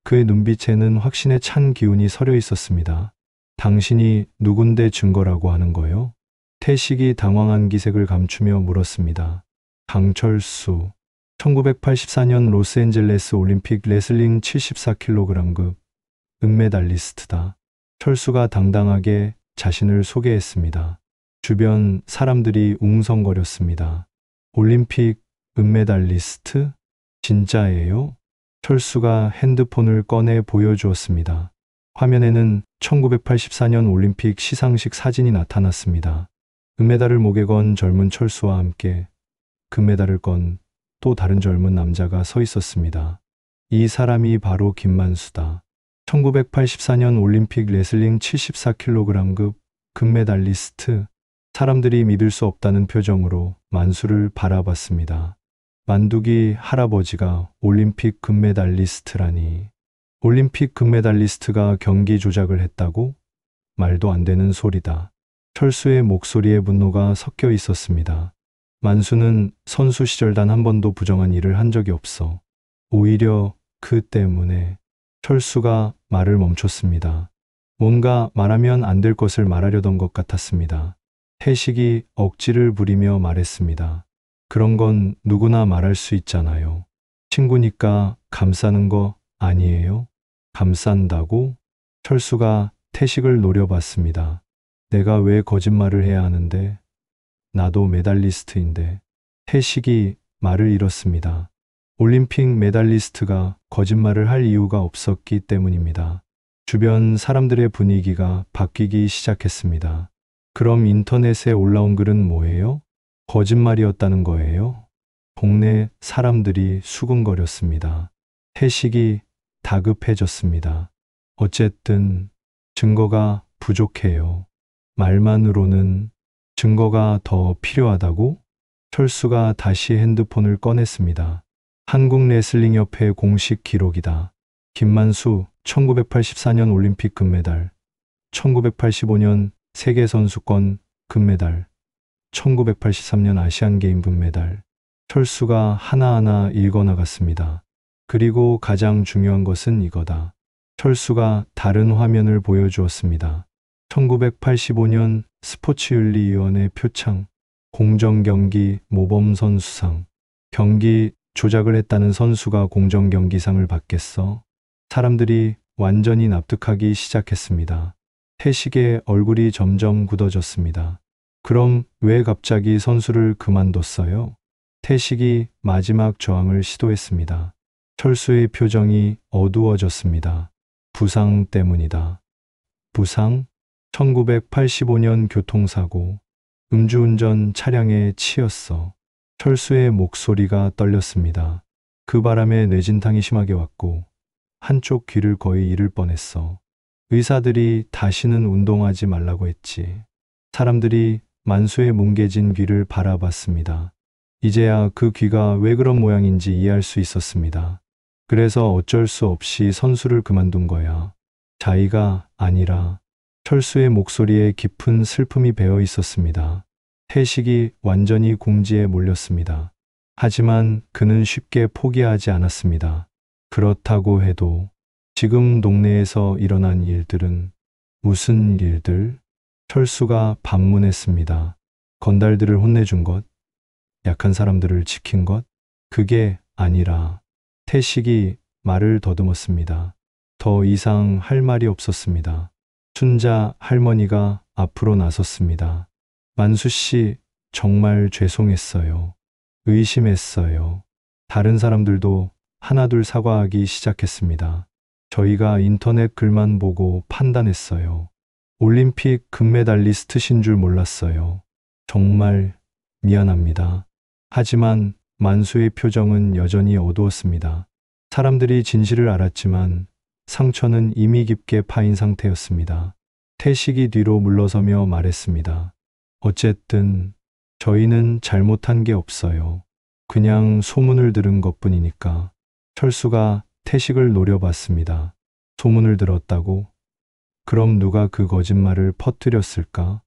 그의 눈빛에는 확신에 찬 기운이 서려 있었습니다. 당신이 누군데 증거라고 하는 거요? 태식이 당황한 기색을 감추며 물었습니다. 강철수, 1984년 로스앤젤레스 올림픽 레슬링 74kg급 은메달리스트다. 철수가 당당하게 자신을 소개했습니다. 주변 사람들이 웅성거렸습니다. 올림픽 은메달리스트? 진짜예요? 철수가 핸드폰을 꺼내 보여주었습니다. 화면에는 1984년 올림픽 시상식 사진이 나타났습니다. 은메달을 목에 건 젊은 철수와 함께 금메달을 건 또 다른 젊은 남자가 서 있었습니다. 이 사람이 바로 김만수다. 1984년 올림픽 레슬링 74kg급 금메달리스트. 사람들이 믿을 수 없다는 표정으로 만수를 바라봤습니다. 만두기 할아버지가 올림픽 금메달리스트라니. 올림픽 금메달리스트가 경기 조작을 했다고? 말도 안 되는 소리다. 철수의 목소리에 분노가 섞여 있었습니다. 만수는 선수 시절 단 한 번도 부정한 일을 한 적이 없어. 오히려 그 때문에. 철수가 말을 멈췄습니다. 뭔가 말하면 안 될 것을 말하려던 것 같았습니다. 태식이 억지를 부리며 말했습니다. 그런 건 누구나 말할 수 있잖아요. 친구니까 감싸는 거 아니에요? 감싼다고? 철수가 태식을 노려봤습니다. 내가 왜 거짓말을 해야 하는데? 나도 메달리스트인데. 태식이 말을 잃었습니다. 올림픽 메달리스트가 거짓말을 할 이유가 없었기 때문입니다. 주변 사람들의 분위기가 바뀌기 시작했습니다. 그럼 인터넷에 올라온 글은 뭐예요? 거짓말이었다는 거예요? 동네 사람들이 수군거렸습니다. 태식이 다급해졌습니다. 어쨌든 증거가 부족해요. 말만으로는. 증거가 더 필요하다고? 철수가 다시 핸드폰을 꺼냈습니다. 한국레슬링협회 공식 기록이다. 김만수 1984년 올림픽 금메달, 1985년 세계선수권 금메달, 1983년 아시안게임 금메달. 철수가 하나하나 읽어나갔습니다. 그리고 가장 중요한 것은 이거다. 철수가 다른 화면을 보여주었습니다. 1985년 스포츠윤리위원회 표창, 공정경기 모범선 수상. 경기 조작을 했다는 선수가 공정경기상을 받겠어? 사람들이 완전히 납득하기 시작했습니다. 태식의 얼굴이 점점 굳어졌습니다. 그럼 왜 갑자기 선수를 그만뒀어요? 태식이 마지막 저항을 시도했습니다. 철수의 표정이 어두워졌습니다. 부상 때문이다. 부상? 1985년 교통사고. 음주운전 차량에 치였어. 철수의 목소리가 떨렸습니다. 그 바람에 뇌진탕이 심하게 왔고 한쪽 귀를 거의 잃을 뻔했어. 의사들이 다시는 운동하지 말라고 했지. 사람들이 만수의 뭉개진 귀를 바라봤습니다. 이제야 그 귀가 왜 그런 모양인지 이해할 수 있었습니다. 그래서 어쩔 수 없이 선수를 그만둔 거야. 자의가 아니라. 철수의 목소리에 깊은 슬픔이 배어 있었습니다. 태식이 완전히 궁지에 몰렸습니다. 하지만 그는 쉽게 포기하지 않았습니다. 그렇다고 해도 지금 동네에서 일어난 일들은 무슨 일들? 철수가 반문했습니다. 건달들을 혼내준 것? 약한 사람들을 지킨 것? 그게 아니라. 태식이 말을 더듬었습니다. 더 이상 할 말이 없었습니다. 춘자 할머니가 앞으로 나섰습니다. 만수 씨, 정말 죄송했어요. 의심했어요. 다른 사람들도 하나둘 사과하기 시작했습니다. 저희가 인터넷 글만 보고 판단했어요. 올림픽 금메달리스트신 줄 몰랐어요. 정말 미안합니다. 하지만 만수의 표정은 여전히 어두웠습니다. 사람들이 진실을 알았지만 상처는 이미 깊게 파인 상태였습니다. 태식이 뒤로 물러서며 말했습니다. 어쨌든 저희는 잘못한 게 없어요. 그냥 소문을 들은 것뿐이니까. 철수가 태식을 노려봤습니다. 소문을 들었다고? 그럼 누가 그 거짓말을 퍼뜨렸을까?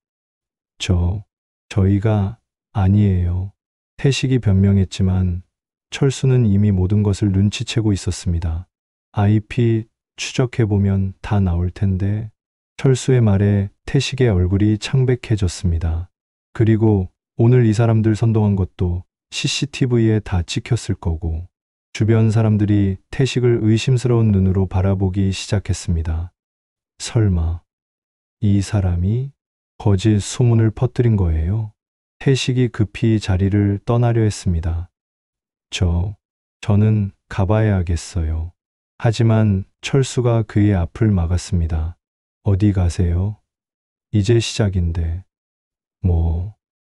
저희가 아니에요. 태식이 변명했지만 철수는 이미 모든 것을 눈치채고 있었습니다. IP 추적해보면 다 나올 텐데. 철수의 말에 태식의 얼굴이 창백해졌습니다. 그리고 오늘 이 사람들 선동한 것도 CCTV에 다 찍혔을 거고. 주변 사람들이 태식을 의심스러운 눈으로 바라보기 시작했습니다. 설마 이 사람이 거짓 소문을 퍼뜨린 거예요. 태식이 급히 자리를 떠나려 했습니다. 저는 가봐야겠어요. 하지만 철수가 그의 앞을 막았습니다. 어디 가세요? 이제 시작인데.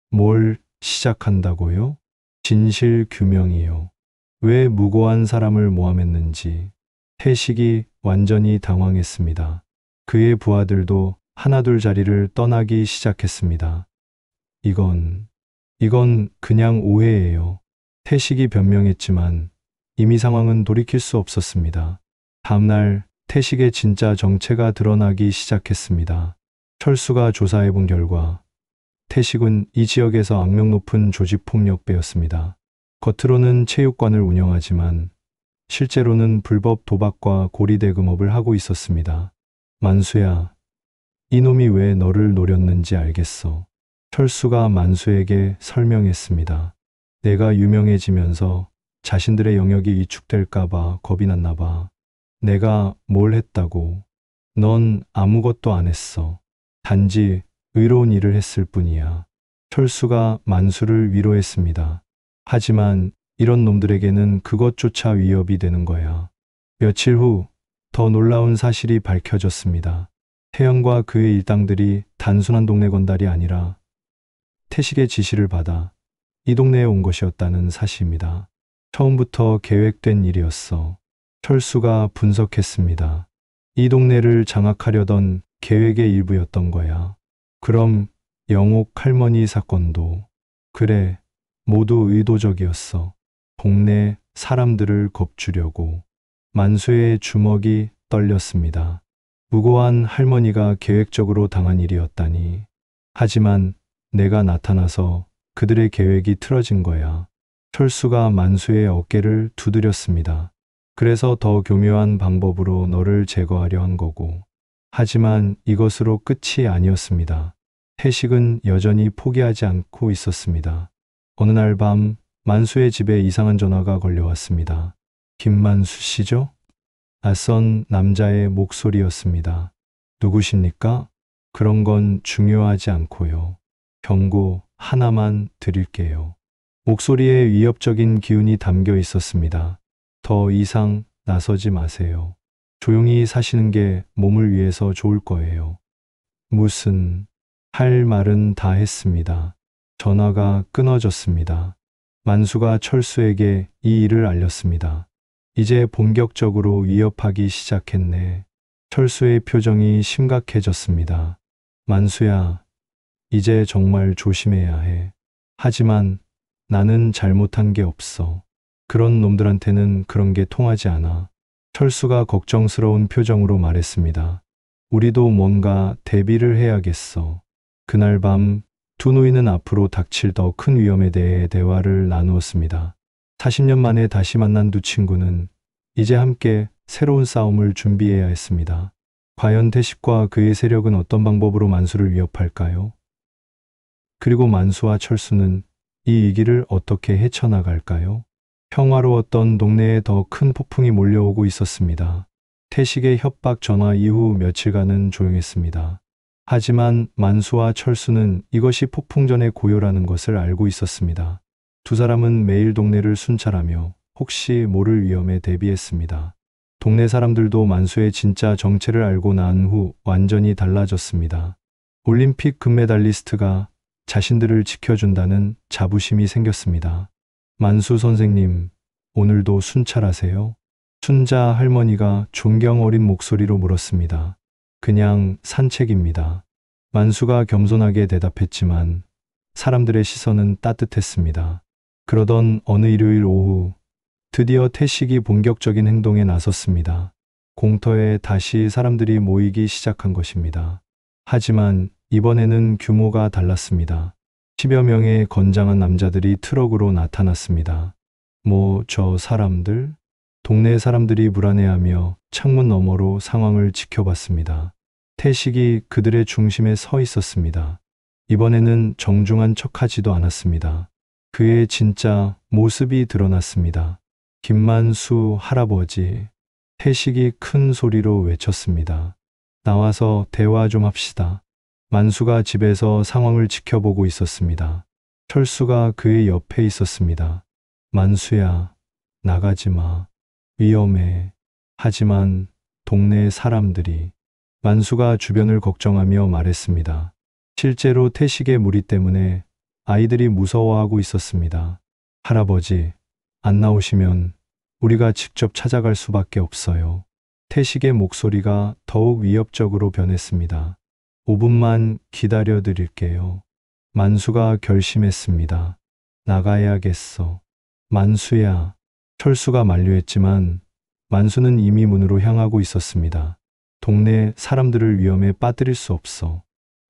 뭘 시작한다고요? 진실 규명이요. 왜 무고한 사람을 모함했는지. 태식이 완전히 당황했습니다. 그의 부하들도 하나둘 자리를 떠나기 시작했습니다. 이건 그냥 오해예요. 태식이 변명했지만 이미 상황은 돌이킬 수 없었습니다. 다음날 태식의 진짜 정체가 드러나기 시작했습니다. 철수가 조사해 본 결과 태식은 이 지역에서 악명 높은 조직폭력배였습니다. 겉으로는 체육관을 운영하지만 실제로는 불법 도박과 고리대금업을 하고 있었습니다. 만수야, 이놈이 왜 너를 노렸는지 알겠어. 철수가 만수에게 설명했습니다. 내가 유명해지면서 자신들의 영역이 위축될까봐 겁이 났나 봐. 내가 뭘 했다고. 넌 아무것도 안 했어. 단지 의로운 일을 했을 뿐이야. 철수가 만수를 위로했습니다. 하지만 이런 놈들에게는 그것조차 위협이 되는 거야. 며칠 후 더 놀라운 사실이 밝혀졌습니다. 태영과 그의 일당들이 단순한 동네 건달이 아니라 태식의 지시를 받아 이 동네에 온 것이었다는 사실입니다. 처음부터 계획된 일이었어. 철수가 분석했습니다. 이 동네를 장악하려던 계획의 일부였던 거야. 그럼 영옥 할머니 사건도. 그래, 모두 의도적이었어. 동네 사람들을 겁주려고. 만수의 주먹이 떨렸습니다. 무고한 할머니가 계획적으로 당한 일이었다니. 하지만 내가 나타나서 그들의 계획이 틀어진 거야. 철수가 만수의 어깨를 두드렸습니다. 그래서 더 교묘한 방법으로 너를 제거하려 한 거고. 하지만 이것으로 끝이 아니었습니다. 태식은 여전히 포기하지 않고 있었습니다. 어느 날 밤 만수의 집에 이상한 전화가 걸려왔습니다. 김만수 씨죠? 낯선 남자의 목소리였습니다. 누구십니까? 그런 건 중요하지 않고요. 경고 하나만 드릴게요. 목소리에 위협적인 기운이 담겨 있었습니다. 더 이상 나서지 마세요. 조용히 사시는 게 몸을 위해서 좋을 거예요. 할 말은 다 했습니다. 전화가 끊어졌습니다. 만수가 철수에게 이 일을 알렸습니다. 이제 본격적으로 위협하기 시작했네. 철수의 표정이 심각해졌습니다. 만수야, 이제 정말 조심해야 해. 하지만 나는 잘못한 게 없어. 그런 놈들한테는 그런 게 통하지 않아. 철수가 걱정스러운 표정으로 말했습니다. 우리도 뭔가 대비를 해야겠어. 그날 밤 두 노인은 앞으로 닥칠 더 큰 위험에 대해 대화를 나누었습니다. 40년 만에 다시 만난 두 친구는 이제 함께 새로운 싸움을 준비해야 했습니다. 과연 태식과 그의 세력은 어떤 방법으로 만수를 위협할까요? 그리고 만수와 철수는 이 위기를 어떻게 헤쳐나갈까요? 평화로웠던 동네에 더 큰 폭풍이 몰려오고 있었습니다. 태식의 협박 전화 이후 며칠간은 조용했습니다. 하지만 만수와 철수는 이것이 폭풍전의 고요라는 것을 알고 있었습니다. 두 사람은 매일 동네를 순찰하며 혹시 모를 위험에 대비했습니다. 동네 사람들도 만수의 진짜 정체를 알고 난 후 완전히 달라졌습니다. 올림픽 금메달리스트가 자신들을 지켜준다는 자부심이 생겼습니다. 만수 선생님, 오늘도 순찰하세요? 순자 할머니가 존경 어린 목소리로 물었습니다. 그냥 산책입니다. 만수가 겸손하게 대답했지만 사람들의 시선은 따뜻했습니다. 그러던 어느 일요일 오후 드디어 태식이 본격적인 행동에 나섰습니다. 공터에 다시 사람들이 모이기 시작한 것입니다. 하지만 이번에는 규모가 달랐습니다. 10여 명의 건장한 남자들이 트럭으로 나타났습니다. 저 사람들? 동네 사람들이 불안해하며 창문 너머로 상황을 지켜봤습니다. 태식이 그들의 중심에 서 있었습니다. 이번에는 정중한 척하지도 않았습니다. 그의 진짜 모습이 드러났습니다. 김만수 할아버지. 태식이 큰 소리로 외쳤습니다. 나와서 대화 좀 합시다. 만수가 집에서 상황을 지켜보고 있었습니다. 철수가 그의 옆에 있었습니다. 만수야, 나가지 마. 위험해. 하지만 동네 사람들이 만수가 주변을 걱정하며 말했습니다. 실제로 태식의 무리 때문에 아이들이 무서워하고 있었습니다. 할아버지, 안 나오시면 우리가 직접 찾아갈 수밖에 없어요. 태식의 목소리가 더욱 위협적으로 변했습니다. 5분만 기다려 드릴게요. 만수가 결심했습니다. 나가야겠어. 만수야. 철수가 만류했지만 만수는 이미 문으로 향하고 있었습니다. 동네 사람들을 위험에 빠뜨릴 수 없어.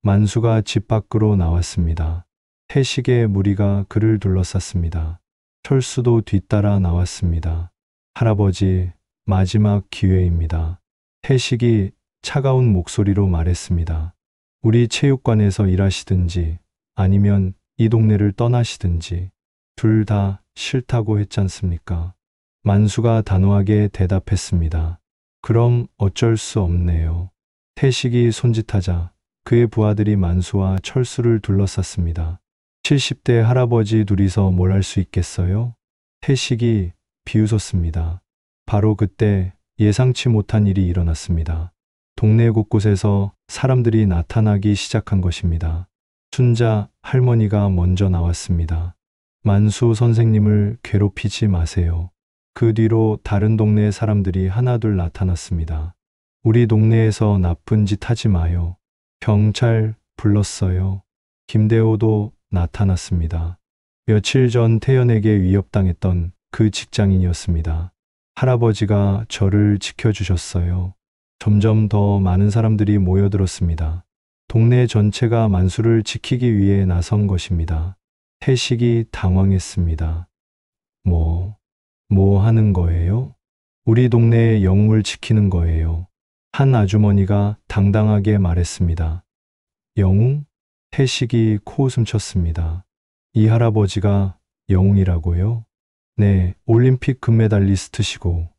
만수가 집 밖으로 나왔습니다. 태식의 무리가 그를 둘러쌌습니다. 철수도 뒤따라 나왔습니다. 할아버지, 마지막 기회입니다. 태식이 차가운 목소리로 말했습니다. 우리 체육관에서 일하시든지 아니면 이 동네를 떠나시든지 둘 다 싫다고 했잖습니까? 만수가 단호하게 대답했습니다. 그럼 어쩔 수 없네요. 태식이 손짓하자 그의 부하들이 만수와 철수를 둘러쌌습니다. 70대 할아버지 둘이서 뭘 할 수 있겠어요? 태식이 비웃었습니다. 바로 그때 예상치 못한 일이 일어났습니다. 동네 곳곳에서 사람들이 나타나기 시작한 것입니다. 순자 할머니가 먼저 나왔습니다. 만수 선생님을 괴롭히지 마세요. 그 뒤로 다른 동네 사람들이 하나둘 나타났습니다. 우리 동네에서 나쁜 짓 하지 마요. 경찰 불렀어요. 김대호도 나타났습니다. 며칠 전 태연에게 위협당했던 그 직장인이었습니다. 할아버지가 저를 지켜주셨어요. 점점 더 많은 사람들이 모여들었습니다. 동네 전체가 만수를 지키기 위해 나선 것입니다. 태식이 당황했습니다. 뭐 하는 거예요? 우리 동네의 영웅을 지키는 거예요. 한 아주머니가 당당하게 말했습니다. 영웅? 태식이 코웃음 쳤습니다. 이 할아버지가 영웅이라고요? 네, 올림픽 금메달리스트시고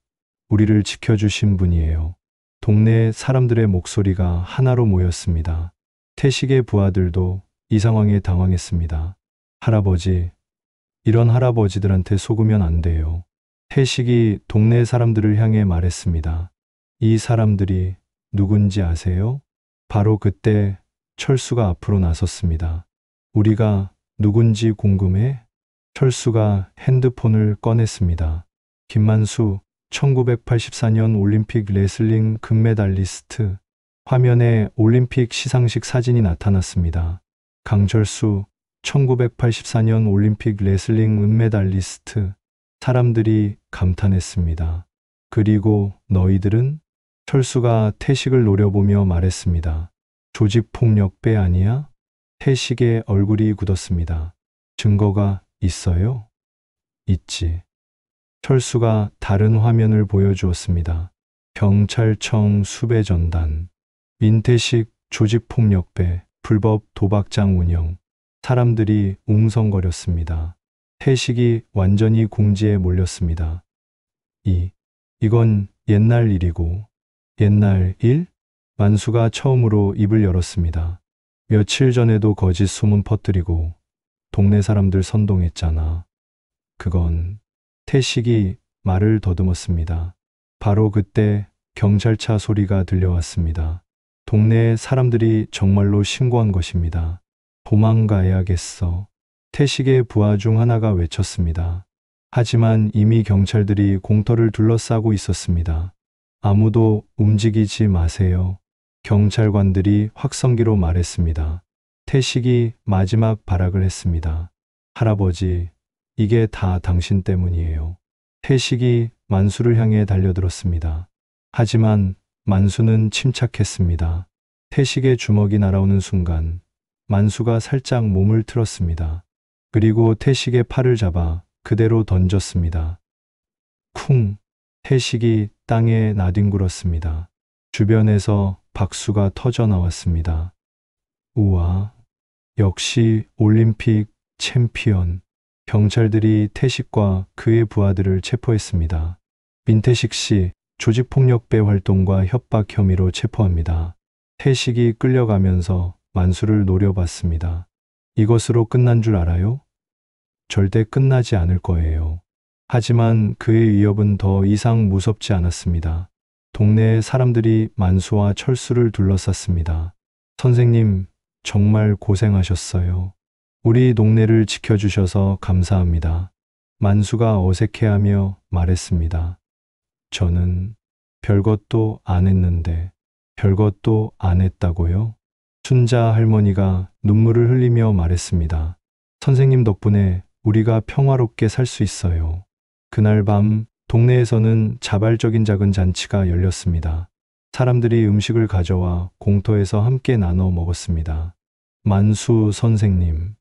우리를 지켜주신 분이에요. 동네 사람들의 목소리가 하나로 모였습니다. 태식의 부하들도 이 상황에 당황했습니다. 할아버지, 이런 할아버지들한테 속으면 안 돼요. 태식이 동네 사람들을 향해 말했습니다. 이 사람들이 누군지 아세요? 바로 그때 철수가 앞으로 나섰습니다. 우리가 누군지 궁금해? 철수가 핸드폰을 꺼냈습니다. 김만수, 1984년 올림픽 레슬링 금메달리스트. 화면에 올림픽 시상식 사진이 나타났습니다. 강철수, 1984년 올림픽 레슬링 은메달리스트. 사람들이 감탄했습니다. 그리고 너희들은? 철수가 태식을 노려보며 말했습니다. 조직폭력배 아니야? 태식의 얼굴이 굳었습니다. 증거가 있어요? 있지. 철수가 다른 화면을 보여주었습니다. 경찰청 수배전단, 민태식 조직폭력배, 불법 도박장 운영. 사람들이 웅성거렸습니다. 태식이 완전히 궁지에 몰렸습니다. 이건 옛날 일이고. 옛날 일? 만수가 처음으로 입을 열었습니다. 며칠 전에도 거짓 소문 퍼뜨리고 동네 사람들 선동했잖아. 그건. 태식이 말을 더듬었습니다. 바로 그때 경찰차 소리가 들려왔습니다. 동네 사람들이 정말로 신고한 것입니다. 도망가야겠어. 태식의 부하 중 하나가 외쳤습니다. 하지만 이미 경찰들이 공터를 둘러싸고 있었습니다. 아무도 움직이지 마세요. 경찰관들이 확성기로 말했습니다. 태식이 마지막 발악을 했습니다. 할아버지, 이게 다 당신 때문이에요. 태식이 만수를 향해 달려들었습니다. 하지만 만수는 침착했습니다. 태식의 주먹이 날아오는 순간 만수가 살짝 몸을 틀었습니다. 그리고 태식의 팔을 잡아 그대로 던졌습니다. 쿵! 태식이 땅에 나뒹굴었습니다. 주변에서 박수가 터져 나왔습니다. 우와! 역시 올림픽 챔피언. 경찰들이 태식과 그의 부하들을 체포했습니다. 민태식 씨 조직폭력배 활동과 협박 혐의로 체포합니다. 태식이 끌려가면서 만수를 노려봤습니다. 이것으로 끝난 줄 알아요? 절대 끝나지 않을 거예요. 하지만 그의 위협은 더 이상 무섭지 않았습니다. 동네의 사람들이 만수와 철수를 둘러쌌습니다. 선생님, 정말 고생하셨어요. 우리 동네를 지켜주셔서 감사합니다. 만수가 어색해하며 말했습니다. 저는 별것도 안 했는데, 별것도 안 했다고요? 순자 할머니가 눈물을 흘리며 말했습니다. 선생님 덕분에 우리가 평화롭게 살 수 있어요. 그날 밤 동네에서는 자발적인 작은 잔치가 열렸습니다. 사람들이 음식을 가져와 공터에서 함께 나눠 먹었습니다. 만수 선생님,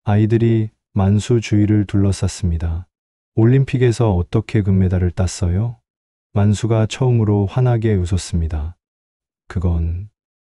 아이들이 만수 주위를 둘러쌌습니다. 올림픽에서 어떻게 금메달을 땄어요? 만수가 처음으로 환하게 웃었습니다. 그건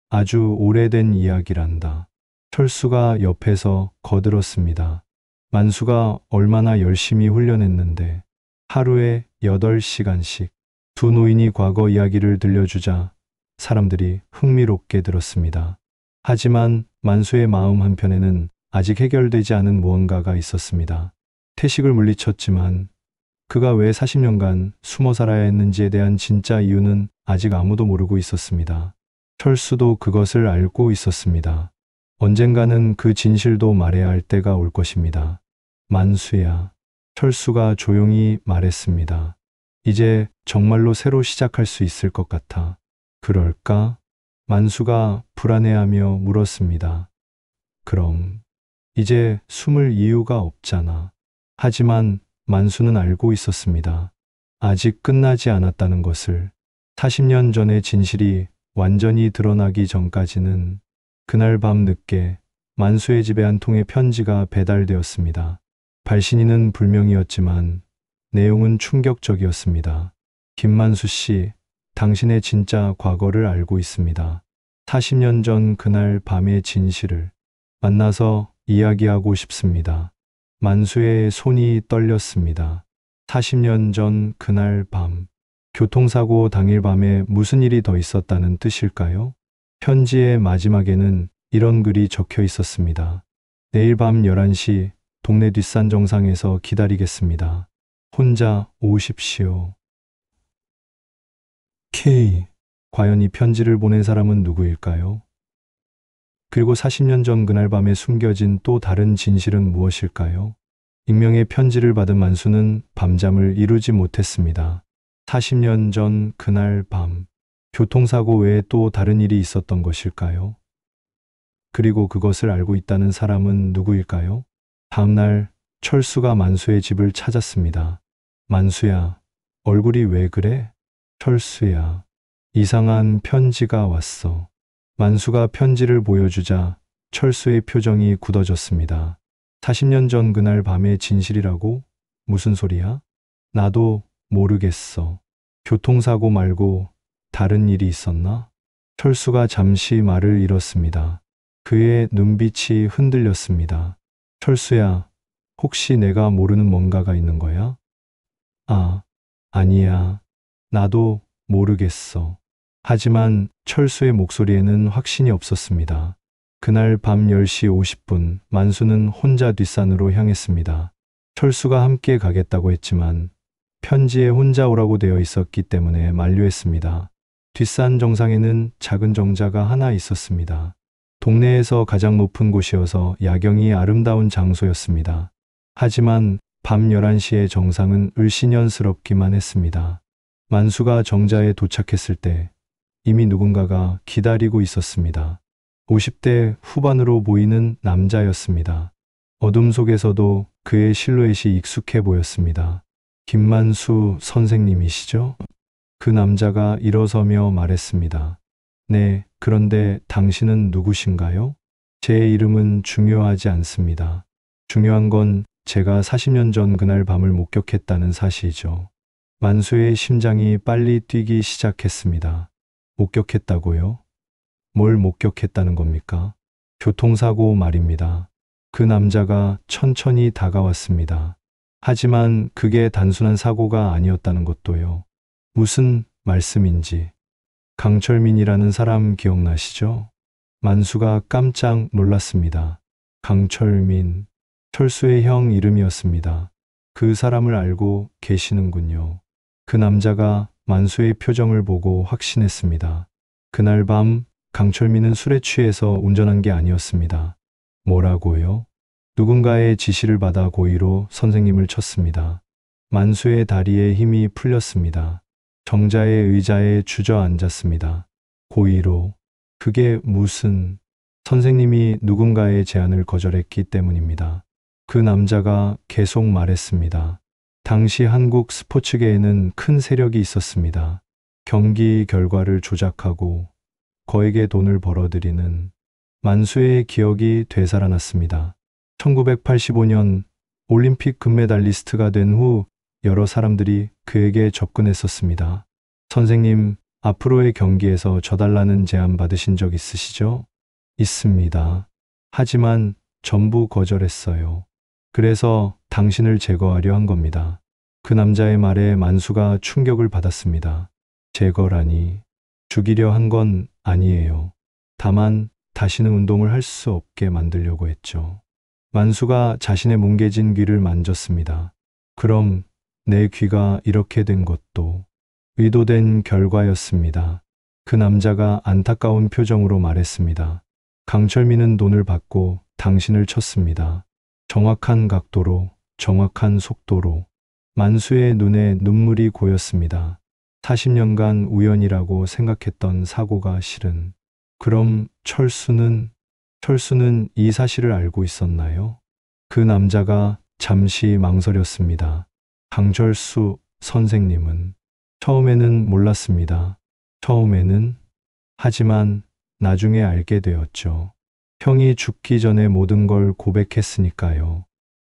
아주 오래된 이야기란다. 철수가 옆에서 거들었습니다. 만수가 얼마나 열심히 훈련했는데 하루에 8시간씩 두 노인이 과거 이야기를 들려주자 사람들이 흥미롭게 들었습니다. 하지만 만수의 마음 한편에는 아직 해결되지 않은 무언가가 있었습니다. 태식을 물리쳤지만 그가 왜 40년간 숨어 살아야 했는지에 대한 진짜 이유는 아직 아무도 모르고 있었습니다. 철수도 그것을 알고 있었습니다. 언젠가는 그 진실도 말해야 할 때가 올 것입니다. 만수야, 철수가 조용히 말했습니다. 이제 정말로 새로 시작할 수 있을 것 같아. 그럴까? 만수가 불안해하며 물었습니다. 그럼 이제 숨을 이유가 없잖아. 하지만 만수는 알고 있었습니다. 아직 끝나지 않았다는 것을. 40년 전의 진실이 완전히 드러나기 전까지는. 그날 밤 늦게 만수의 집에 한 통의 편지가 배달되었습니다. 발신인은 불명이었지만 내용은 충격적이었습니다. 김만수 씨, 당신의 진짜 과거를 알고 있습니다. 40년 전 그날 밤의 진실을 만나서 이야기하고 싶습니다. 만수의 손이 떨렸습니다. 40년 전 그날 밤, 교통사고 당일 밤에 무슨 일이 더 있었다는 뜻일까요? 편지의 마지막에는 이런 글이 적혀 있었습니다. 내일 밤 11시 동네 뒷산 정상에서 기다리겠습니다. 혼자 오십시오. K. 과연 이 편지를 보낸 사람은 누구일까요? 그리고 40년 전 그날 밤에 숨겨진 또 다른 진실은 무엇일까요? 익명의 편지를 받은 만수는 밤잠을 이루지 못했습니다. 40년 전 그날 밤, 교통사고 외에 또 다른 일이 있었던 것일까요? 그리고 그것을 알고 있다는 사람은 누구일까요? 다음날 철수가 만수의 집을 찾았습니다. 만수야, 얼굴이 왜 그래? 철수야, 이상한 편지가 왔어. 만수가 편지를 보여주자 철수의 표정이 굳어졌습니다. 40년 전 그날 밤의 진실이라고? 무슨 소리야? 나도 모르겠어. 교통사고 말고 다른 일이 있었나? 철수가 잠시 말을 잃었습니다. 그의 눈빛이 흔들렸습니다. 철수야, 혹시 내가 모르는 뭔가가 있는 거야? 아니야. 나도 모르겠어. 하지만 철수의 목소리에는 확신이 없었습니다. 그날 밤 10시 50분, 만수는 혼자 뒷산으로 향했습니다. 철수가 함께 가겠다고 했지만 편지에 혼자 오라고 되어 있었기 때문에 만류했습니다. 뒷산 정상에는 작은 정자가 하나 있었습니다. 동네에서 가장 높은 곳이어서 야경이 아름다운 장소였습니다. 하지만 밤 11시의 정상은 을씨년스럽기만 했습니다. 만수가 정자에 도착했을 때 이미 누군가가 기다리고 있었습니다. 50대 후반으로 보이는 남자였습니다. 어둠 속에서도 그의 실루엣이 익숙해 보였습니다. 김만수 선생님이시죠? 그 남자가 일어서며 말했습니다. 네, 그런데 당신은 누구신가요? 제 이름은 중요하지 않습니다. 중요한 건 제가 40년 전 그날 밤을 목격했다는 사실이죠. 만수의 심장이 빨리 뛰기 시작했습니다. 목격했다고요? 뭘 목격했다는 겁니까? 교통사고 말입니다. 그 남자가 천천히 다가왔습니다. 하지만 그게 단순한 사고가 아니었다는 것도요. 무슨 말씀인지. 강철민이라는 사람 기억나시죠? 만수가 깜짝 놀랐습니다. 강철민, 철수의 형 이름이었습니다. 그 사람을 알고 계시는군요. 그 남자가 만수의 표정을 보고 확신했습니다. 그날 밤 강철민은 술에 취해서 운전한 게 아니었습니다. 뭐라고요? 누군가의 지시를 받아 고의로 선생님을 쳤습니다. 만수의 다리에 힘이 풀렸습니다. 정자의 의자에 주저앉았습니다. 고의로. 그게 무슨... 선생님이 누군가의 제안을 거절했기 때문입니다. 그 남자가 계속 말했습니다. 당시 한국 스포츠계에는 큰 세력이 있었습니다. 경기 결과를 조작하고 거액의 돈을 벌어들이는. 만수의 기억이 되살아났습니다. 1985년 올림픽 금메달리스트가 된 후 여러 사람들이 그에게 접근했었습니다. 선생님, 앞으로의 경기에서 져달라는 제안 받으신 적 있으시죠? 있습니다. 하지만 전부 거절했어요. 그래서 당신을 제거하려 한 겁니다. 그 남자의 말에 만수가 충격을 받았습니다. 제거라니. 죽이려 한 건 아니에요. 다만 다시는 운동을 할 수 없게 만들려고 했죠. 만수가 자신의 뭉개진 귀를 만졌습니다. 그럼 내 귀가 이렇게 된 것도 의도된 결과였습니다. 그 남자가 안타까운 표정으로 말했습니다. 강철민은 돈을 받고 당신을 쳤습니다. 정확한 각도로, 정확한 속도로. 만수의 눈에 눈물이 고였습니다. 40년간 우연이라고 생각했던 사고가 실은. 그럼 철수는 이 사실을 알고 있었나요? 그 남자가 잠시 망설였습니다. 강철수 선생님은 처음에는 몰랐습니다. 처음에는. 하지만 나중에 알게 되었죠. 형이 죽기 전에 모든 걸 고백했으니까요.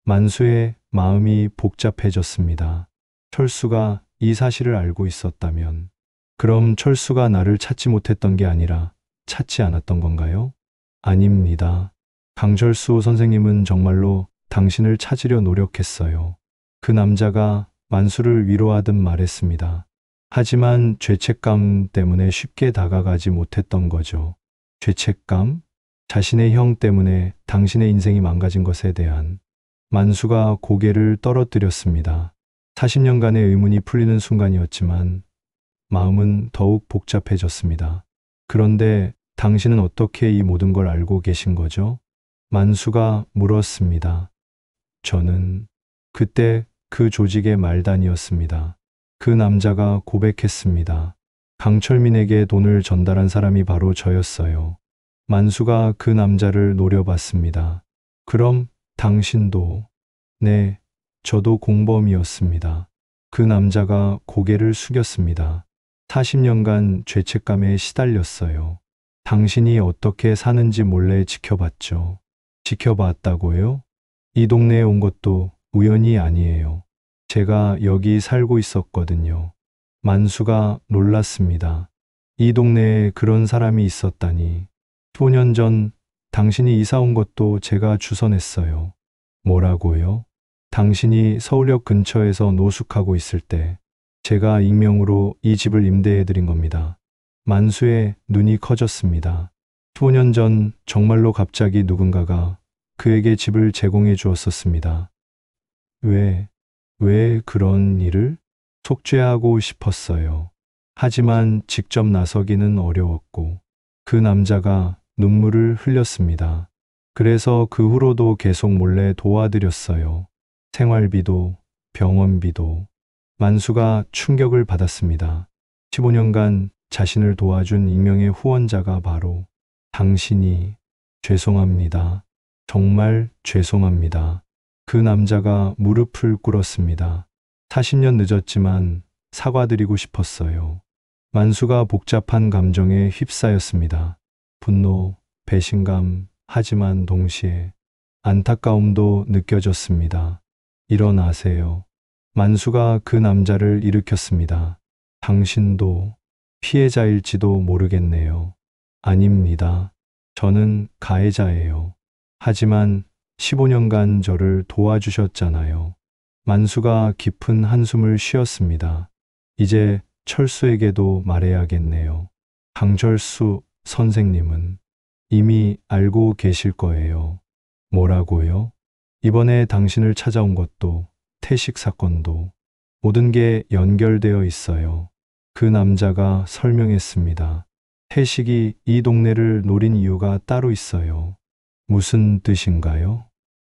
만수의 마음이 복잡해졌습니다. 철수가 이 사실을 알고 있었다면, 그럼 철수가 나를 찾지 못했던 게 아니라 찾지 않았던 건가요? 아닙니다. 강철수 선생님은 정말로 당신을 찾으려 노력했어요. 그 남자가 만수를 위로하듯 말했습니다. 하지만 죄책감 때문에 쉽게 다가가지 못했던 거죠. 죄책감? 자신의 형 때문에 당신의 인생이 망가진 것에 대한. 만수가 고개를 떨어뜨렸습니다. 40년간의 의문이 풀리는 순간이었지만 마음은 더욱 복잡해졌습니다. 그런데 당신은 어떻게 이 모든 걸 알고 계신 거죠? 만수가 물었습니다. 저는 그때 그 조직의 말단이었습니다. 그 남자가 고백했습니다. 강철민에게 돈을 전달한 사람이 바로 저였어요. 만수가 그 남자를 노려봤습니다. 그럼 당신도... 네, 저도 공범이었습니다. 그 남자가 고개를 숙였습니다. 40년간 죄책감에 시달렸어요. 당신이 어떻게 사는지 몰래 지켜봤죠. 지켜봤다고요? 이 동네에 온 것도 우연이 아니에요. 제가 여기 살고 있었거든요. 만수가 놀랐습니다. 이 동네에 그런 사람이 있었다니. 15년 전 당신이 이사 온 것도 제가 주선했어요. 뭐라고요? 당신이 서울역 근처에서 노숙하고 있을 때 제가 익명으로 이 집을 임대해 드린 겁니다. 만수의 눈이 커졌습니다. 15년 전 정말로 갑자기 누군가가 그에게 집을 제공해 주었었습니다. 왜 그런 일을? 속죄하고 싶었어요. 하지만 직접 나서기는 어려웠고, 그 남자가 눈물을 흘렸습니다. 그래서 그 후로도 계속 몰래 도와드렸어요. 생활비도, 병원비도. 만수가 충격을 받았습니다. 15년간 자신을 도와준 익명의 후원자가 바로 당신이. 죄송합니다. 정말 죄송합니다. 그 남자가 무릎을 꿇었습니다. 40년 늦었지만 사과드리고 싶었어요. 만수가 복잡한 감정에 휩싸였습니다. 분노, 배신감, 하지만 동시에 안타까움도 느껴졌습니다. 일어나세요. 만수가 그 남자를 일으켰습니다. 당신도 피해자일지도 모르겠네요. 아닙니다. 저는 가해자예요. 하지만 15년간 저를 도와주셨잖아요. 만수가 깊은 한숨을 쉬었습니다. 이제 철수에게도 말해야겠네요. 강철수 선생님은 이미 알고 계실 거예요. 뭐라고요? 이번에 당신을 찾아온 것도 태식 사건도 모든 게 연결되어 있어요. 그 남자가 설명했습니다. 태식이 이 동네를 노린 이유가 따로 있어요. 무슨 뜻인가요?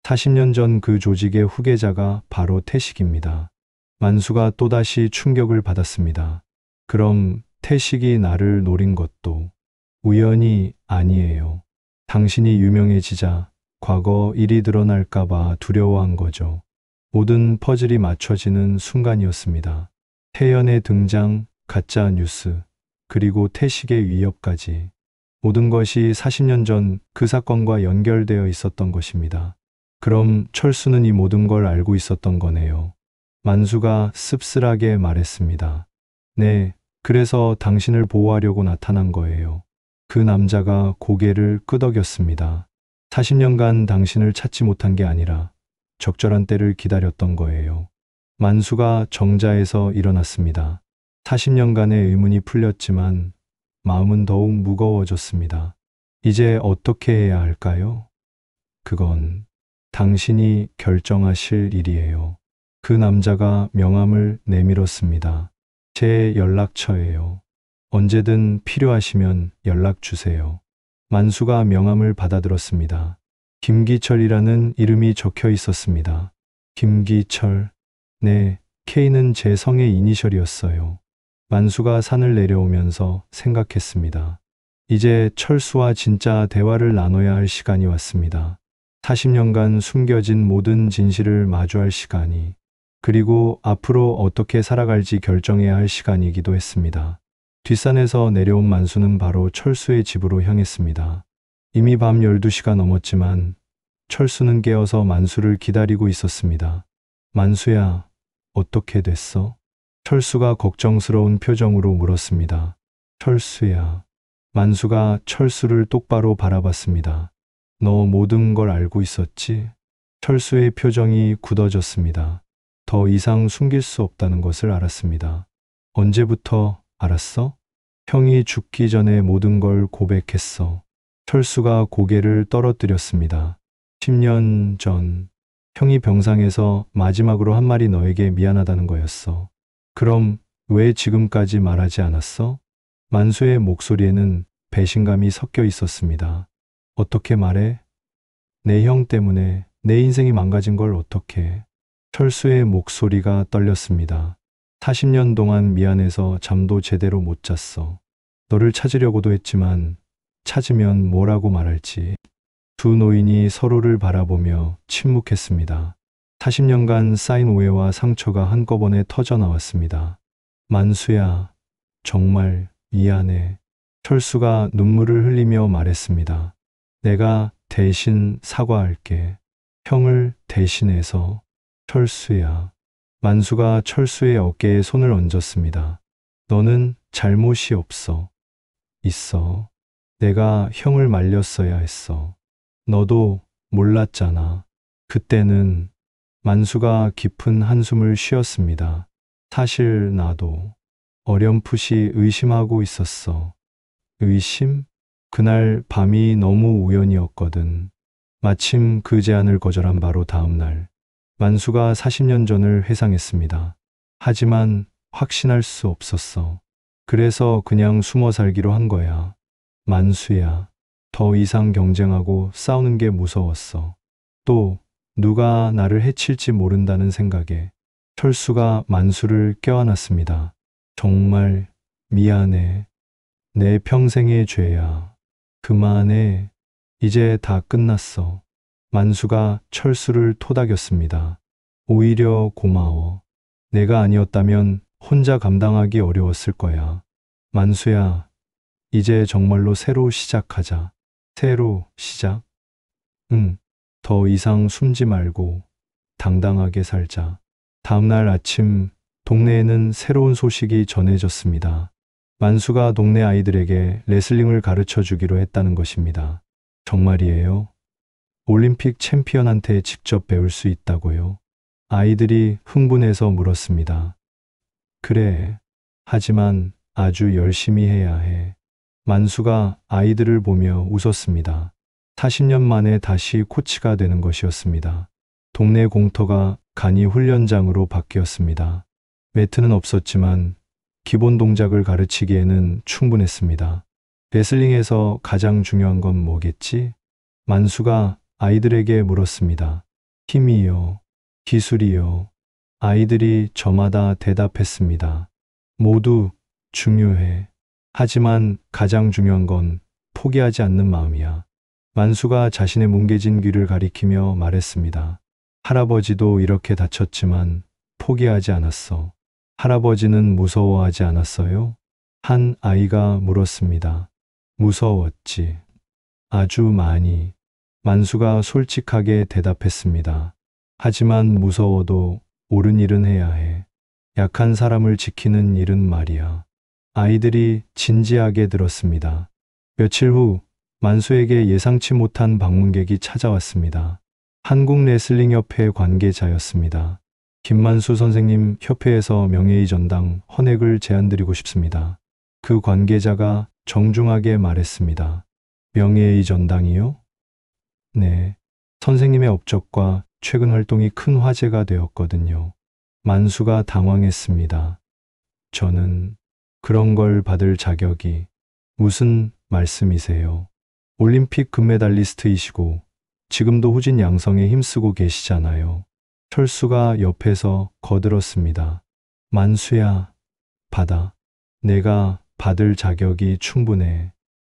40년 전 그 조직의 후계자가 바로 태식입니다. 만수가 또다시 충격을 받았습니다. 그럼 태식이 나를 노린 것도 우연이 아니에요. 당신이 유명해지자 과거 일이 드러날까봐 두려워한 거죠. 모든 퍼즐이 맞춰지는 순간이었습니다. 태연의 등장, 가짜 뉴스, 그리고 태식의 위협까지. 모든 것이 40년 전 그 사건과 연결되어 있었던 것입니다. 그럼 철수는 이 모든 걸 알고 있었던 거네요. 만수가 씁쓸하게 말했습니다. 네, 그래서 당신을 보호하려고 나타난 거예요. 그 남자가 고개를 끄덕였습니다. 40년간 당신을 찾지 못한 게 아니라 적절한 때를 기다렸던 거예요. 만수가 정자에서 일어났습니다. 40년간의 의문이 풀렸지만 마음은 더욱 무거워졌습니다. 이제 어떻게 해야 할까요? 그건 당신이 결정하실 일이에요. 그 남자가 명함을 내밀었습니다. 제 연락처예요. 언제든 필요하시면 연락 주세요. 만수가 명함을 받아들었습니다. 김기철이라는 이름이 적혀 있었습니다. 김기철. 네, K는 제 성의 이니셜이었어요. 만수가 산을 내려오면서 생각했습니다. 이제 철수와 진짜 대화를 나눠야 할 시간이 왔습니다. 40년간 숨겨진 모든 진실을 마주할 시간이, 그리고 앞으로 어떻게 살아갈지 결정해야 할 시간이기도 했습니다. 뒷산에서 내려온 만수는 바로 철수의 집으로 향했습니다. 이미 밤 12시가 넘었지만 철수는 깨어서 만수를 기다리고 있었습니다. 만수야, 어떻게 됐어? 철수가 걱정스러운 표정으로 물었습니다. 철수야. 만수가 철수를 똑바로 바라봤습니다. 너 모든 걸 알고 있었지? 철수의 표정이 굳어졌습니다. 더 이상 숨길 수 없다는 것을 알았습니다. 언제부터 알았어? 형이 죽기 전에 모든 걸 고백했어. 철수가 고개를 떨어뜨렸습니다. 10년 전, 형이 병상에서 마지막으로 한 말이 너에게 미안하다는 거였어. 그럼 왜 지금까지 말하지 않았어? 만수의 목소리에는 배신감이 섞여 있었습니다. 어떻게 말해? 내 형 때문에 내 인생이 망가진 걸 어떻게? 철수의 목소리가 떨렸습니다. 40년 동안 미안해서 잠도 제대로 못 잤어. 너를 찾으려고도 했지만 찾으면 뭐라고 말할지. 두 노인이 서로를 바라보며 침묵했습니다. 40년간 쌓인 오해와 상처가 한꺼번에 터져 나왔습니다. 만수야, 정말 미안해. 철수가 눈물을 흘리며 말했습니다. 내가 대신 사과할게. 형을 대신해서. 철수야. 만수가 철수의 어깨에 손을 얹었습니다. 너는 잘못이 없어. 있어. 내가 형을 말렸어야 했어. 너도 몰랐잖아. 그때는. 만수가 깊은 한숨을 쉬었습니다. 사실 나도 어렴풋이 의심하고 있었어. 의심? 그날 밤이 너무 우연이었거든. 마침 그 제안을 거절한 바로 다음 날, 만수가 40년 전을 회상했습니다. 하지만 확신할 수 없었어. 그래서 그냥 숨어 살기로 한 거야. 만수야, 더 이상 경쟁하고 싸우는 게 무서웠어. 또 누가 나를 해칠지 모른다는 생각에. 철수가 만수를 껴안았습니다. 정말 미안해. 내 평생의 죄야. 그만해. 이제 다 끝났어. 만수가 철수를 토닥였습니다. 오히려 고마워. 내가 아니었다면 혼자 감당하기 어려웠을 거야. 만수야, 이제 정말로 새로 시작하자. 새로 시작? 응. 더 이상 숨지 말고 당당하게 살자. 다음날 아침, 동네에는 새로운 소식이 전해졌습니다. 만수가 동네 아이들에게 레슬링을 가르쳐 주기로 했다는 것입니다. 정말이에요? 올림픽 챔피언한테 직접 배울 수 있다고요? 아이들이 흥분해서 물었습니다. 그래. 하지만 아주 열심히 해야 해. 만수가 아이들을 보며 웃었습니다. 40년 만에 다시 코치가 되는 것이었습니다. 동네 공터가 간이 훈련장으로 바뀌었습니다. 매트는 없었지만 기본 동작을 가르치기에는 충분했습니다. 레슬링에서 가장 중요한 건 뭐겠지? 만수가 아이들에게 물었습니다. 힘이요. 기술이요. 아이들이 저마다 대답했습니다. 모두 중요해. 하지만 가장 중요한 건 포기하지 않는 마음이야. 만수가 자신의 뭉개진 귀를 가리키며 말했습니다. 할아버지도 이렇게 다쳤지만 포기하지 않았어. 할아버지는 무서워하지 않았어요? 한 아이가 물었습니다. 무서웠지. 아주 많이. 만수가 솔직하게 대답했습니다. 하지만 무서워도 옳은 일은 해야 해. 약한 사람을 지키는 일은 말이야. 아이들이 진지하게 들었습니다. 며칠 후 만수에게 예상치 못한 방문객이 찾아왔습니다. 한국레슬링협회 관계자였습니다. 김만수 선생님, 협회에서 명예의 전당 헌액을 제안드리고 싶습니다. 그 관계자가 정중하게 말했습니다. 명예의 전당이요? 네. 선생님의 업적과 최근 활동이 큰 화제가 되었거든요. 만수가 당황했습니다. 저는 그런 걸 받을 자격이 무슨 말씀이세요? 올림픽 금메달리스트이시고 지금도 후진 양성에 힘쓰고 계시잖아요. 철수가 옆에서 거들었습니다. 만수야, 받아. 내가 받을 자격이 충분해.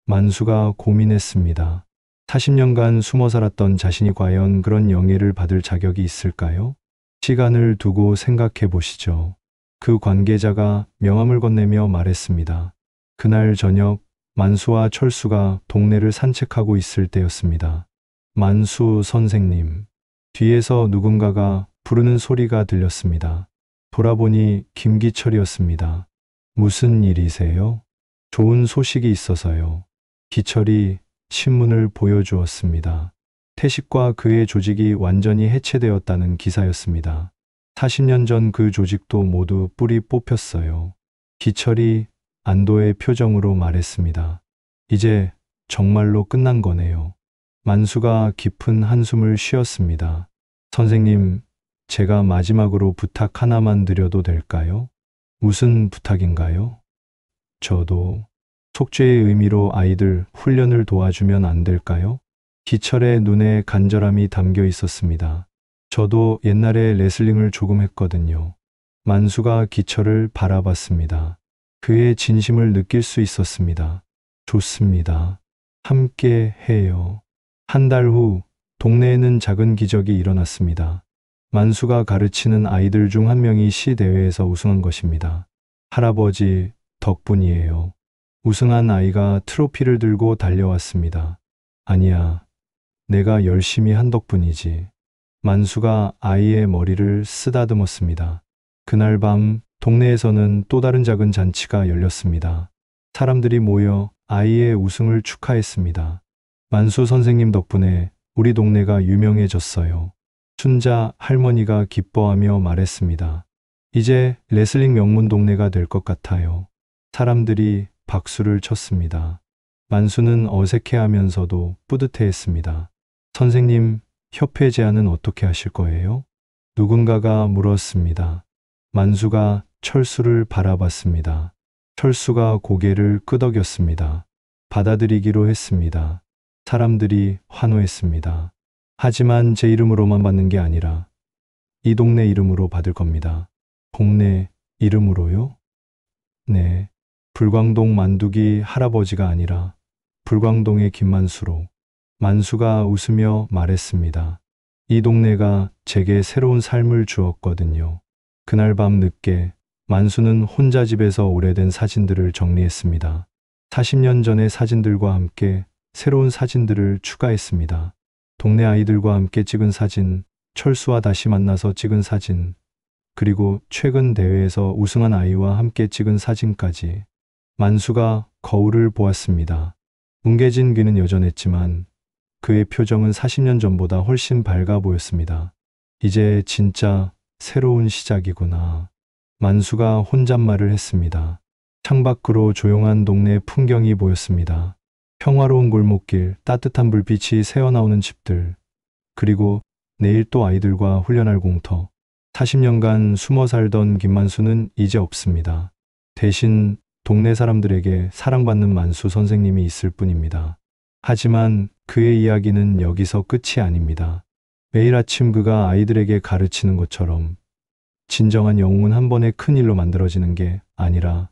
만수가 고민했습니다. 40년간 숨어 살았던 자신이 과연 그런 영예를 받을 자격이 있을까요? 시간을 두고 생각해 보시죠. 그 관계자가 명함을 건네며 말했습니다. 그날 저녁 만수와 철수가 동네를 산책하고 있을 때였습니다. 만수 선생님. 뒤에서 누군가가 부르는 소리가 들렸습니다. 돌아보니 김기철이었습니다. 무슨 일이세요? 좋은 소식이 있어서요. 기철이 신문을 보여주었습니다. 태식과 그의 조직이 완전히 해체되었다는 기사였습니다. 40년 전 그 조직도 모두 뿌리 뽑혔어요. 기철이 안도의 표정으로 말했습니다. 이제 정말로 끝난 거네요. 만수가 깊은 한숨을 쉬었습니다. 선생님, 제가 마지막으로 부탁 하나만 드려도 될까요? 무슨 부탁인가요? 저도 속죄의 의미로 아이들 훈련을 도와주면 안 될까요? 기철의 눈에 간절함이 담겨 있었습니다. 저도 옛날에 레슬링을 조금 했거든요. 만수가 기철을 바라봤습니다. 그의 진심을 느낄 수 있었습니다. 좋습니다. 함께 해요. 한 달 후 동네에는 작은 기적이 일어났습니다. 만수가 가르치는 아이들 중 한 명이 시 대회에서 우승한 것입니다. 할아버지 덕분이에요. 우승한 아이가 트로피를 들고 달려왔습니다. 아니야, 내가 열심히 한 덕분이지. 만수가 아이의 머리를 쓰다듬었습니다. 그날 밤 동네에서는 또 다른 작은 잔치가 열렸습니다. 사람들이 모여 아이의 우승을 축하했습니다. 만수 선생님 덕분에 우리 동네가 유명해졌어요. 순자 할머니가 기뻐하며 말했습니다. 이제 레슬링 명문 동네가 될 것 같아요. 사람들이 박수를 쳤습니다. 만수는 어색해하면서도 뿌듯해했습니다. 선생님, 협회 제안은 어떻게 하실 거예요? 누군가가 물었습니다. 만수가 철수를 바라봤습니다. 철수가 고개를 끄덕였습니다. 받아들이기로 했습니다. 사람들이 환호했습니다. 하지만 제 이름으로만 받는 게 아니라 이 동네 이름으로 받을 겁니다. 동네 이름으로요? 네. 불광동 만두기 할아버지가 아니라 불광동의 김만수로. 만수가 웃으며 말했습니다. 이 동네가 제게 새로운 삶을 주었거든요. 그날 밤 늦게 만수는 혼자 집에서 오래된 사진들을 정리했습니다. 40년 전의 사진들과 함께 새로운 사진들을 추가했습니다. 동네 아이들과 함께 찍은 사진, 철수와 다시 만나서 찍은 사진, 그리고 최근 대회에서 우승한 아이와 함께 찍은 사진까지. 만수가 거울을 보았습니다. 뭉개진 귀는 여전했지만 그의 표정은 40년 전보다 훨씬 밝아 보였습니다. 이제 진짜 새로운 시작이구나. 만수가 혼잣말을 했습니다. 창밖으로 조용한 동네 풍경이 보였습니다. 평화로운 골목길, 따뜻한 불빛이 새어나오는 집들, 그리고 내일 또 아이들과 훈련할 공터. 40년간 숨어 살던 김만수는 이제 없습니다. 대신 동네 사람들에게 사랑받는 만수 선생님이 있을 뿐입니다. 하지만 그의 이야기는 여기서 끝이 아닙니다. 매일 아침 그가 아이들에게 가르치는 것처럼 진정한 영웅은 한 번의 큰 일로 만들어지는 게 아니라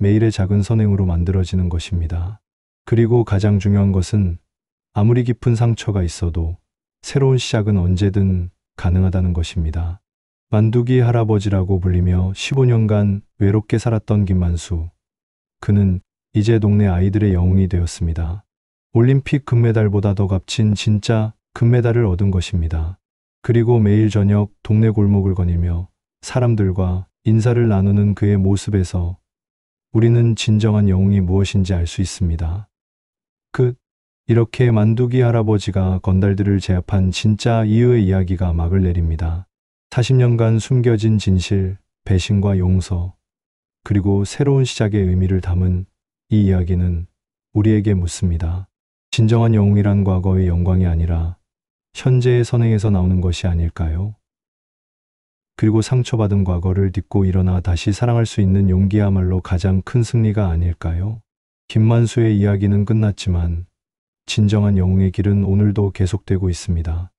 매일의 작은 선행으로 만들어지는 것입니다. 그리고 가장 중요한 것은 아무리 깊은 상처가 있어도 새로운 시작은 언제든 가능하다는 것입니다. 만두기 할아버지라고 불리며 15년간 외롭게 살았던 김만수. 그는 이제 동네 아이들의 영웅이 되었습니다. 올림픽 금메달보다 더 값진 진짜 금메달을 얻은 것입니다. 그리고 매일 저녁 동네 골목을 거닐며 사람들과 인사를 나누는 그의 모습에서 우리는 진정한 영웅이 무엇인지 알 수 있습니다. 이렇게 만두기 할아버지가 건달들을 제압한 진짜 이유의 이야기가 막을 내립니다. 40년간 숨겨진 진실, 배신과 용서, 그리고 새로운 시작의 의미를 담은 이 이야기는 우리에게 묻습니다. 진정한 영웅이란 과거의 영광이 아니라 현재의 선행에서 나오는 것이 아닐까요? 그리고 상처받은 과거를 딛고 일어나 다시 사랑할 수 있는 용기야말로 가장 큰 승리가 아닐까요? 김만수의 이야기는 끝났지만 진정한 영웅의 길은 오늘도 계속되고 있습니다.